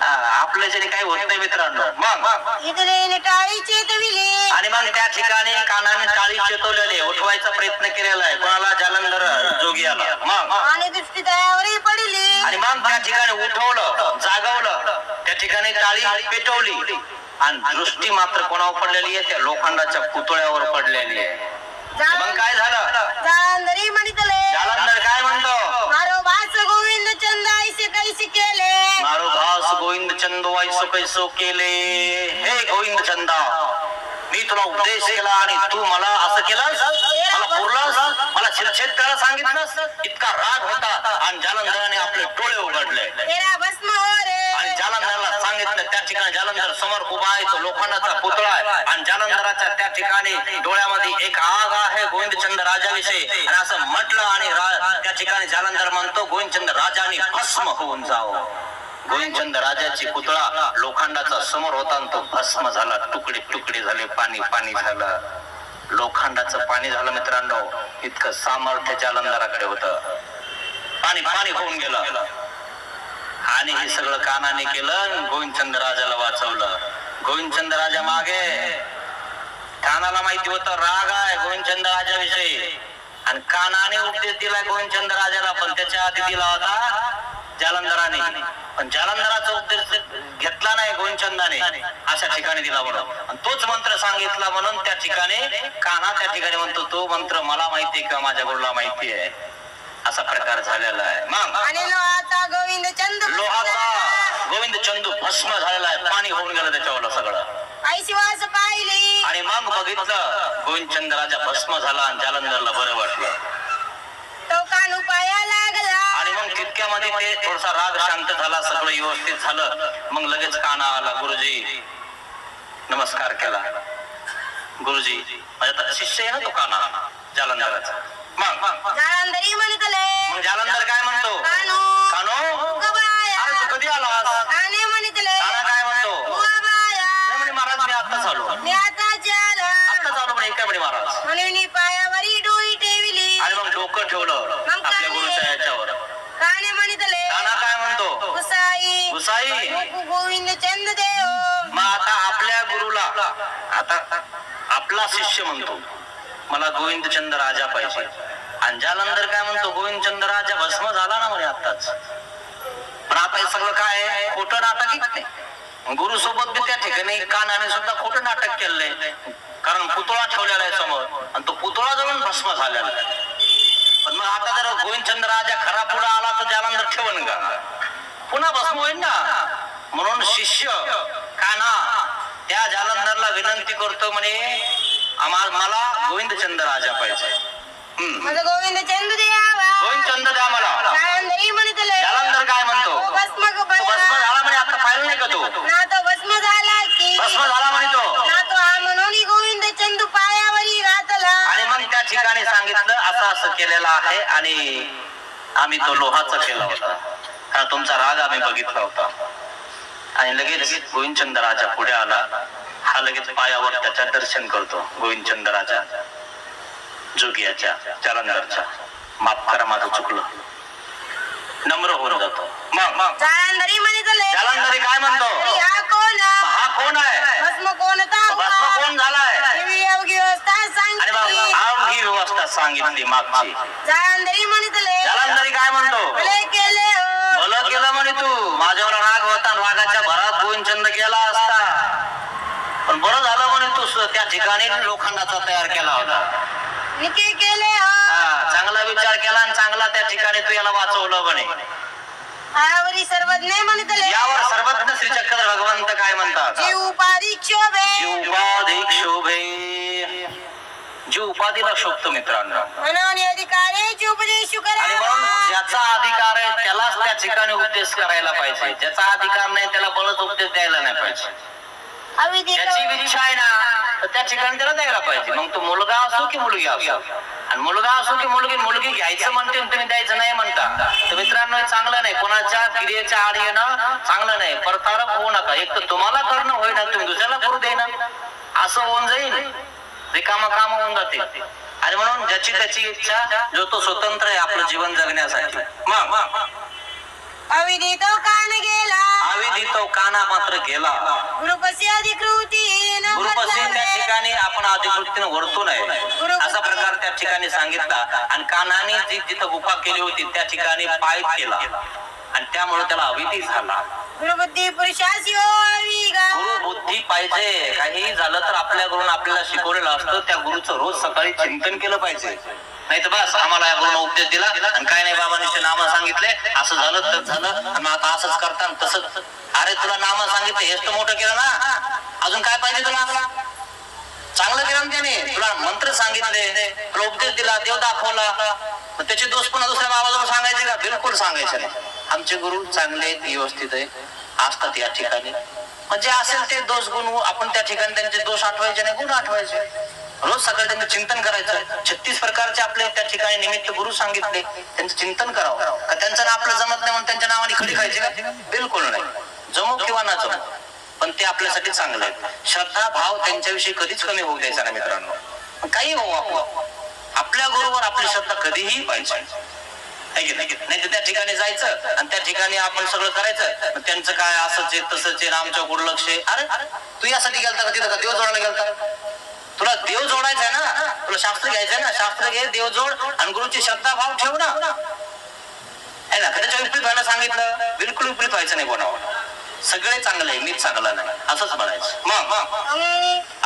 S2: आपल्याच्याने काही होत नाही मित्रांनो. मग
S3: इकडे टाळी चेतविली
S2: आणि मग त्या ठिकाणी कानाने टाळी चेतवलेली उठवायचा प्रयत्न केलेला आहे. कोणाला? जालंधर जोगियाला. मग
S3: आणि दृष्टी तयावरही पडली
S2: आणि मग त्या ठिकाणी उठवलं, जागवलं, त्या ठिकाणी टाळी पेटवली आणि दृष्टी मात्र कोणावर पडलेली आहे? त्या लोखंडाच्या पुतळ्यावर पडलेली आहे. मग काय झालं?
S3: जालंधरी म्हणितले
S2: जालंधर काय म्हणतो?
S3: मारो भास गोविंद चंद ऐसे कैसे केले,
S2: मारो भास गोविंद चंद ऐसो कैसो केले. हे गोविंद चंदा, मी तुला उपदेश केला आणि तू मला असं केलंस, मला पुरलास, मला शिरछेद करायला सांगितलंस. इतका राग होता आणि जालंधराने आपले डोळे उघडले
S3: तेरा भस्म हो रे.
S2: आणि जालंधराला सांगितलं. त्या ठिकाणी जालंधर समोर उभा आहे, तो लोखंडाचा पुतळा आहे आणि जालंधराच्या त्या ठिकाणी डोळ्यामध्ये एक आग आहे गोविंदचंद राजाविषयी आणि असं म्हटलं आणि त्या ठिकाणी जालंधर म्हणतो गोविंदचंद राजाने भस्म होऊन जावं. गोविंदचंद राजाची पुतळा लोखंडाचा समोर होता आणि तो भस्म झाला, तुकडे तुकडे झाले, पाणी पाणी झालं, लोखंडाचं पाणी झालं. मित्रांनो, इतकं सामर्थ्य जालंधराकडे होतं. पाणी पाणी होऊन गेलं आणि हे सगळं कानाने केलं. गोविंदचंद राजाला वाचवलं. गोविंदचंद राजा मागे, कानाला माहिती होतं राग आहे गोविंदचंद राजाविषयी आणि कानाने उपदेश दिला गोविंदचंद राजाला, पण त्याच्या आधी दिला होता जालंधराने. पण जालंधराचा उपदेश घेतला नाही गोविंदचंदाने अशा ठिकाणी दिला म्हणून, आणि तोच मंत्र सांगितला म्हणून त्या ठिकाणी कान्हा त्या ठिकाणी म्हणतो तो मंत्र मला माहिती आहे का माझ्या गुरुला माहिती आहे, असा प्रकार झालेला आहे. मग
S3: आणि लोहाचा
S2: गोविंद चंदू भस्म झालेला आहे, पाणी होऊन गेलं त्याच्यावर सगळं.
S3: ऐशी वास पाहिली
S2: आणि मग बघितलं गोविंदचंद्राचा भस्म झाला आणि जालंधरला बरं वाटलं.
S3: तो कानू पाया लागला
S2: आणि मग तितक्यामध्ये ते थोडासा राग शांत झाला, सगळं व्यवस्थित झालं. मग लगेच कान्हा आला, गुरुजी नमस्कार केला. गुरुजी माझा शिष्य आहे ना तो कान्हा जालंधराचा. मग
S3: जालंधरी म्हणतले
S2: मग जालंधर काय म्हणतो,
S3: कानू
S2: कानो
S3: गबाया
S2: अरे तू कधी आलास?
S3: काने म्हणतले
S2: कान्हा काय म्हणतो,
S3: गबाया
S2: नाही म्हणे महाराज मी आत्ताच आलो,
S3: मी आता आला
S2: आत्ताच आलो म्हणे. काय म्हणे महाराज?
S3: म्हणून पायावरी डोई ठेवली
S2: आणि मग डोकं ठेवलं आपल्या गुरुच्या याच्यावर.
S3: काने म्हणतले
S2: कान्हा काय म्हणतो,
S3: गुसाई
S2: गुसाई.
S3: गोविंद चंद देव.
S2: मग आता आपल्या गुरुला आता आपला शिष्य म्हणतो मला गोविंदचंद राजा पाहिजे, आणि जालंधर काय म्हणतो गोविंदचंद राजा भस्म झाला ना म्हणे आत्ताच. पण आता हे सगळं काय आहे, खोटं नाटक आहे. गुरु सोबत बी त्या ठिकाणी कान्हाने सुद्धा खोटं नाटक केलंय, कारण पुतळा ठेवलेला आहे समोर आणि तो पुतळा जवळ भस्म झालेला आहे. पण मग आता जर गोविंदचंद राजा खरा पुढे आला तर जालंधर ठेवण का, पुन्हा भस्म होईल ना. म्हणून शिष्य कान्हा त्या जालंधरला विनंती करतो म्हणे मला गोविंदचंद राजा पाहिजे,
S3: माझा गोविंद चंद द्यावा,
S2: गोविंदचंद द्या मला.
S3: जालंधरी म्हणतले
S2: जालंधर काय म्हणतो,
S3: भस्म
S2: तो भस्म झाला म्हणे, आता पाहिलं नाही का तो
S3: ना तो भस्म झाला की
S2: भस्म झाला म्हणे तो.
S3: ना तो हा म्हणून गोविंद चंद पायावरी राहतला.
S2: आणि मग त्या ठिकाणी सांगितलं असं असं केलेलं आहे आणि आम्ही तो लोहाचा केला होता, हा तुमचा राग आम्ही बघितला होता. आणि लगेच गोविंदचंद राजा पुढे आला, हा लगेच पायावर त्याच्या दर्शन करतो. गोविंदचंद राजा जोगियाच्या जालंधरच्या, माफ करा माझं चुकलं, नम्र होऊन जातो. मग
S3: जालंधरी म्हणतले
S2: जालंधरी काय म्हणतो,
S3: हा कोण
S2: हा कोण आहे,
S3: भस्म कोणता
S2: भस्म कोण झालाय.
S3: योग्य व्यवस्था
S2: आणि
S3: सांगितली,
S2: अवघी व्यवस्था सांगितली मागची.
S3: जालंधरी म्हणतले
S2: जालंधरी काय म्हणतो,
S3: भले केले हो.
S2: भलं केलं म्हणे तू, माझ्यावर राग होता, रागाच्या भरात गोविंदचंद गेला असता, पण बरं झालं म्हणे तू त्या ठिकाणी लोखंडाचा तयार केला होता.
S3: निके केले हो.
S2: चांगला विचार केला आणि चांगला त्या ठिकाणी तू याला वाचवलं म्हणे.
S3: आयावरी सर्वज्ञ म्हणतले
S2: यावर सर्वज्ञ श्री चक्र भगवंत काय म्हणतात,
S3: जीव उपाधी शोभे,
S2: जीवपाधिक शोभे. जीव उपाधीला शोभतो मित्रांनो,
S3: म्हणून अधिकाराचे उपदेश
S2: आणि
S3: करा.
S2: म्हणून ज्याचा अधिकार आहे त्यालाच त्या ठिकाणी उपदेश करायला पाहिजे, ज्याचा अधिकार नाही त्याला बळच उपदेश द्यायला नाही पाहिजे. त्याची इच्छा आहे ना तर त्या ठिकाणी त्याला द्यायला पाहिजे. मग तो मुलगा असो की मुलगी असो, आणि मुलगा असो की मुलगी, मुलगी घ्यायचं म्हणते तुम्ही द्यायचं नाही म्हणता, तर मित्रांनो चांगलं नाही. कोणाच्या क्रियेच्या आड येणं चांगलं नाही. परतारक होऊ नका. एक तर तुम्हाला करणं होईना, तुम्ही दुसऱ्याला करू देना, असं होऊन जाईल, रिकामा काम होऊन जाते. आणि म्हणून ज्याची त्याची इच्छा, जो तो स्वतंत्र आहे आपलं जीवन जगण्यासाठी. मग
S3: अविधी तो कान गेला,
S2: अविधी तो काना मात्र गेला.
S3: गुरुपसी अधिकृती न
S2: गुरुपसी त्या
S3: बदलावे.
S2: ठिकाणी आपण अधिकृतीने वर्तू नये असा प्रकार त्या ठिकाणी सांगितला. आणि कानाने जी जिथं गुफा केली होती त्या ठिकाणी पाय केला आणि त्यामुळे त्याला अविधी झाला.
S3: गुरुबुद्धी पुरुषासी हो अविगा.
S2: गुरु बुद्धी पाहिजे. काही झालं तर आपल्या गुरुनं आपल्याला शिकवलेलं असतं, त्या गुरुचं रोज सकाळी चिंतन केलं पाहिजे. नाही तर बस आम्हाला या गुरुनं उपदेश दिला आणि काय नाही बाबांचे नाम सांगितले, असं झालं तर झालं आणि आता असंच करता तसंच. अरे तुला नाम सांगितले हेच तर मोठं केलं ना, अजून काय पाहिजे तुला? चांगलं केलं ना त्याने, तुला मंत्र सांगितले, तुला उपदेश दिला, देव दाखवला, मग त्याचे दोष पुन्हा दुसऱ्या बाबाजवळ सांगायचे का? बिलकुल सांगायचे नाही. आमचे गुरु चांगले आहेत, व्यवस्थित आहे, असतात या ठिकाणी. म्हणजे असेल ते दोष गुण आपण त्या ठिकाणी त्यांचे दोष आठवायचे नाही, गुण आठवायचे. रोज सकाळी त्यांचं चिंतन करायचं. 36 प्रकारचे आपले त्या ठिकाणी निमित्त गुरु सांगितले, त्यांचं चिंतन करावं. का त्यांचं नाव आपलं जमत नाही म्हणून त्यांच्या नावाने खडी खायची का? बिलकुल नाही. जमो किंवा ना जमो, पण ते आपल्यासाठी चांगले आहेत. श्रद्धा भाव त्यांच्याविषयी कधीच कमी होऊ द्यायचा नाही मित्रांनो. काही हो आपल्या गुरुवर आपली श्रद्धा कधीही पाहिजे, नाही तर त्या ठिकाणी जायचं आणि त्या ठिकाणी आपण सगळं करायचं. त्यांचं काय असंच आहे तसंच आहे, आमच्या दुर्लक्ष आहे. अरे तू यासाठी गेलता का तिथं? का देव जोडायला गेलता? तुला देव जोडायचा आहे ना, तुला शास्त्र घ्यायचंय ना, शास्त्र घे, देव जोड आणि गुरुची श्रद्धा भाव ठेव ना. आहे ना? त्याच्या विपरीत व्हायला सांगितलं, बिलकुल विपरीत व्हायचं नाही कोणावर. सगळे चांगले, मीच चांगला नाही असंच म्हणायचं. मग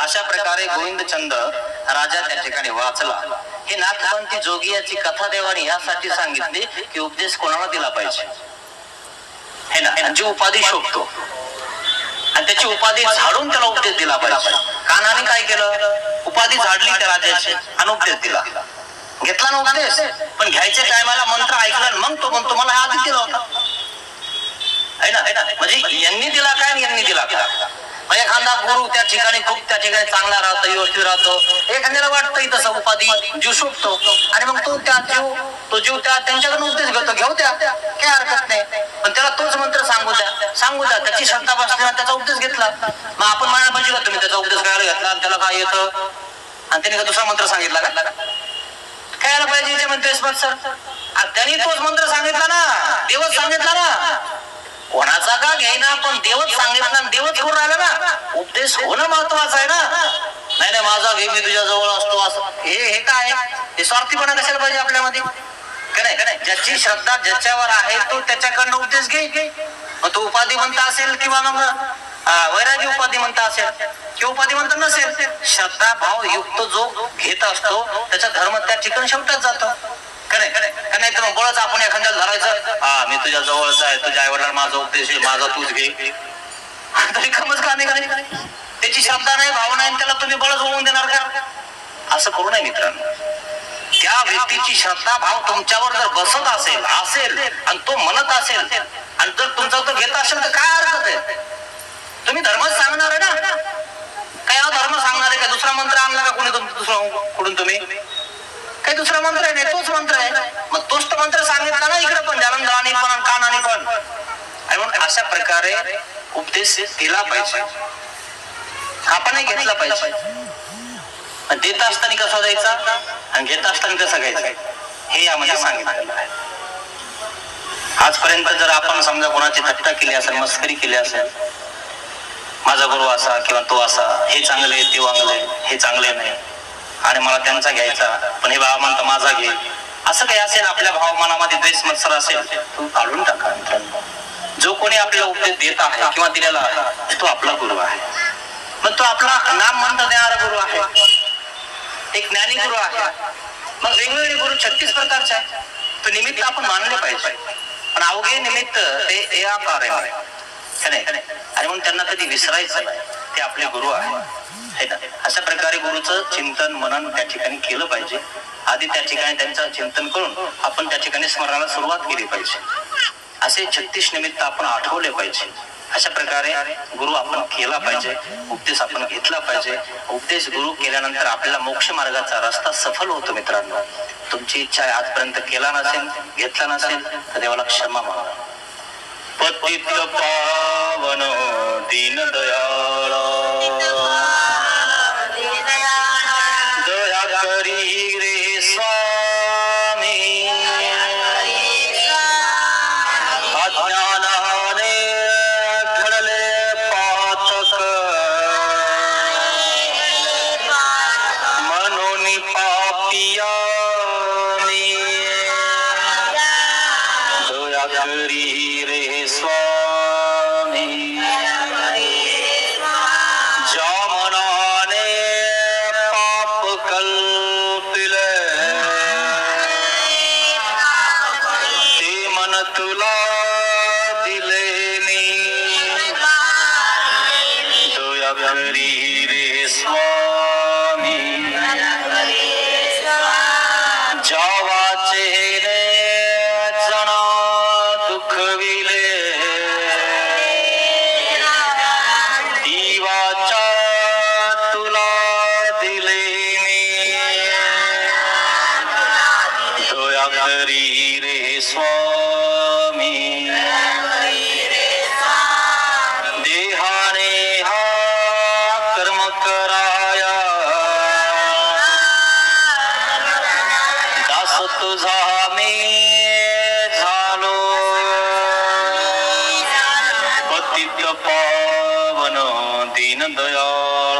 S2: अशा प्रकारे गोविंदचंद राजा त्या ठिकाणी वाचला. ही नाथपंथी जोगियाची कथा देवाने यासाठी सांगितली की उपदेश कोणाला दिला पाहिजे हे ना, जी उपाधी शोभतो आणि त्याची उपाधी झाडून त्याला उपदेश दिला पाहिजे. कान्हाने काय केलं, उपाधी झाडली त्या राजाची आणि उपदेश दिला. घेतला ना उपदेश, पण घ्यायच्या टायमाला मंत्र ऐकला मग तो म्हणतो मला हा आधी दिला होता है ना. म्हणजे यांनी दिला काय आणि यांनी दिला काय. एखादा गुरु त्या ठिकाणी खूप त्या ठिकाणी चांगला राहतो, व्यवस्थित राहतो, एखाद्याला वाटतं तसं उपाधी जीव शोभतो आणि मग तो जीव त्यांच्याकडून उपदेश घेतो, घेऊ द्या काय हरकत नाही, पण त्याला तोच मंत्र सांगू द्या, त्याची श्रद्धा बसली ना त्याचा उपदेश घेतला. मग आपण म्हणायला पाहिजे का तुम्ही त्याचा उपदेश करायला घेतला त्याला काय येतं आणि त्याने का दुसरा मंत्र सांगितला का, काय आला पाहिजे याच्यामध्ये सर. त्यांनी तोच मंत्र सांगितला ना, देवच सांगितला ना, कोणाचा का घ्यायना पण देवच सांगितला, देवच करून राहिला ना. उपदेश होणं महत्वाचं आहे ना. नाही माझा घे, मी तुझ्या जवळ असतो असं हे काय हे स्वार्थीपणा कशाला पाहिजे आपल्यामध्ये का नाही. ज्याची श्रद्धा ज्याच्यावर आहे तो त्याच्याकडनं उपदेश घे. मग तो उपाधिवंत असेल किंवा मग वैरागी उपाधिवंत असेल किंवा उपाधिवंत नसेल, श्रद्धा भाव युक्त जो घेत असतो त्याचा धर्म त्या ठिकाणी शेवटच जातो का नाही. तर मग बळच आपण एखाद्याला धरायचं, मी तुझ्या जवळचा आहे, तुझ्या आईवडिलांना माझा उपदेश आहे, माझा तूच घे, तरी कमच का नाही. त्याची श्रद्धा नाही, भाव नाही, त्याला तुम्ही बळच होऊन देणार का. असं करू नये मित्रांनो. त्या व्यक्तीची श्रद्धा भाव तुमच्यावर जर बसत असेल आणि तो म्हणत असेल आणि जर तुमचा तो घेत असेल तर काय हरकत आहे. तुम्ही धर्मच सांगणार आहे ना, काय हा धर्म सांगणार आहे का, दुसरा मंत्र आणला का कोणी कुठून तुम्ही, काही दुसरा मंत्र आहे नाही, तोच मंत्र आहे. मग तोच तो मंत्र सांगितला ना इकडे पण, जालंधराने पण कानाने पण. आणि म्हणून अशा प्रकारे उपदेश दिला पाहिजे, आपणही घेतला पाहिजे. देत असताना कसा द्यायचा आणि घेत असताना कसा घ्यायचा हे यामध्ये सांगितलेलं आहे. आजपर्यंत जर आपण समजा कोणाची थट्टा केली असेल, मस्करी केली असेल, माझा गुरु असा किंवा तो असा, हे चांगले ते वांगले, हे चांगले नाही आणि मला त्यांचा घ्यायचा पण हे बाबा म्हणता माझा घे, असं काही असेल आपल्या भाव मनामध्ये द्वेष मत्सर असेल तो काढून टाका मित्रांनो. जो कोणी आपल्याला उपदेश देत आहे किंवा दिलेला आहे तो आपला गुरु आहे. मग तो आपला नाम मंत्र देणारा गुरु आहे, एक ज्ञानी गुरु आहे. मग वेगवेगळे गुरु 36 प्रकारचे आहे, तो निमित्त आपण मानले पाहिजे. पण अवघे निमित्त ते आकार आहे आणि म्हणून त्यांना कधी विसरायचं नाही, ते आपले गुरु आहे. अशा प्रकारे गुरुचं चिंतन मनन त्या ठिकाणी केलं पाहिजे. आधी त्या ठिकाणी त्यांचं चिंतन करून आपण त्या ठिकाणी स्मरणाला सुरुवात केली पाहिजे. असे 36 निमित्त आपण आठवले पाहिजे. अशा प्रकारे गुरु आपण केला पाहिजे, उपदेश आपण घेतला पाहिजे. उपदेश गुरु केल्यानंतर आपल्याला मोक्ष मार्गाचा रस्ता सफल होतो मित्रांनो. तुमची इच्छा आहे आजपर्यंत केला नसेल, घेतला नसेल तर देवाला क्षमा मागा. पतित पावन दीन दयाळ दया करी रे स्वामी, अज्ञानाने घडले पातक मनोनी पापिया दया करी रे स्वामी. ज्या मनाने पाप कल्पिले ते मन तुला दिले मी, दया करी रे स्वामी. ज्या वाचेने जना दुखविले ती वाचा तुला दिले मी, दया करी रे स्वामी. देहाने हा कर्म कराया दास तुझा मी झालो, पतित पावन दीन दयाळ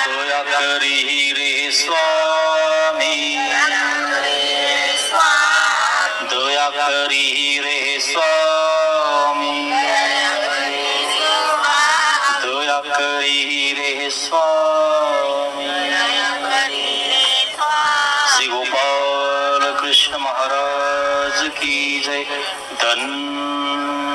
S2: दया करी रे स्वामी, दया करी रे स्वामी. की जय. धन्य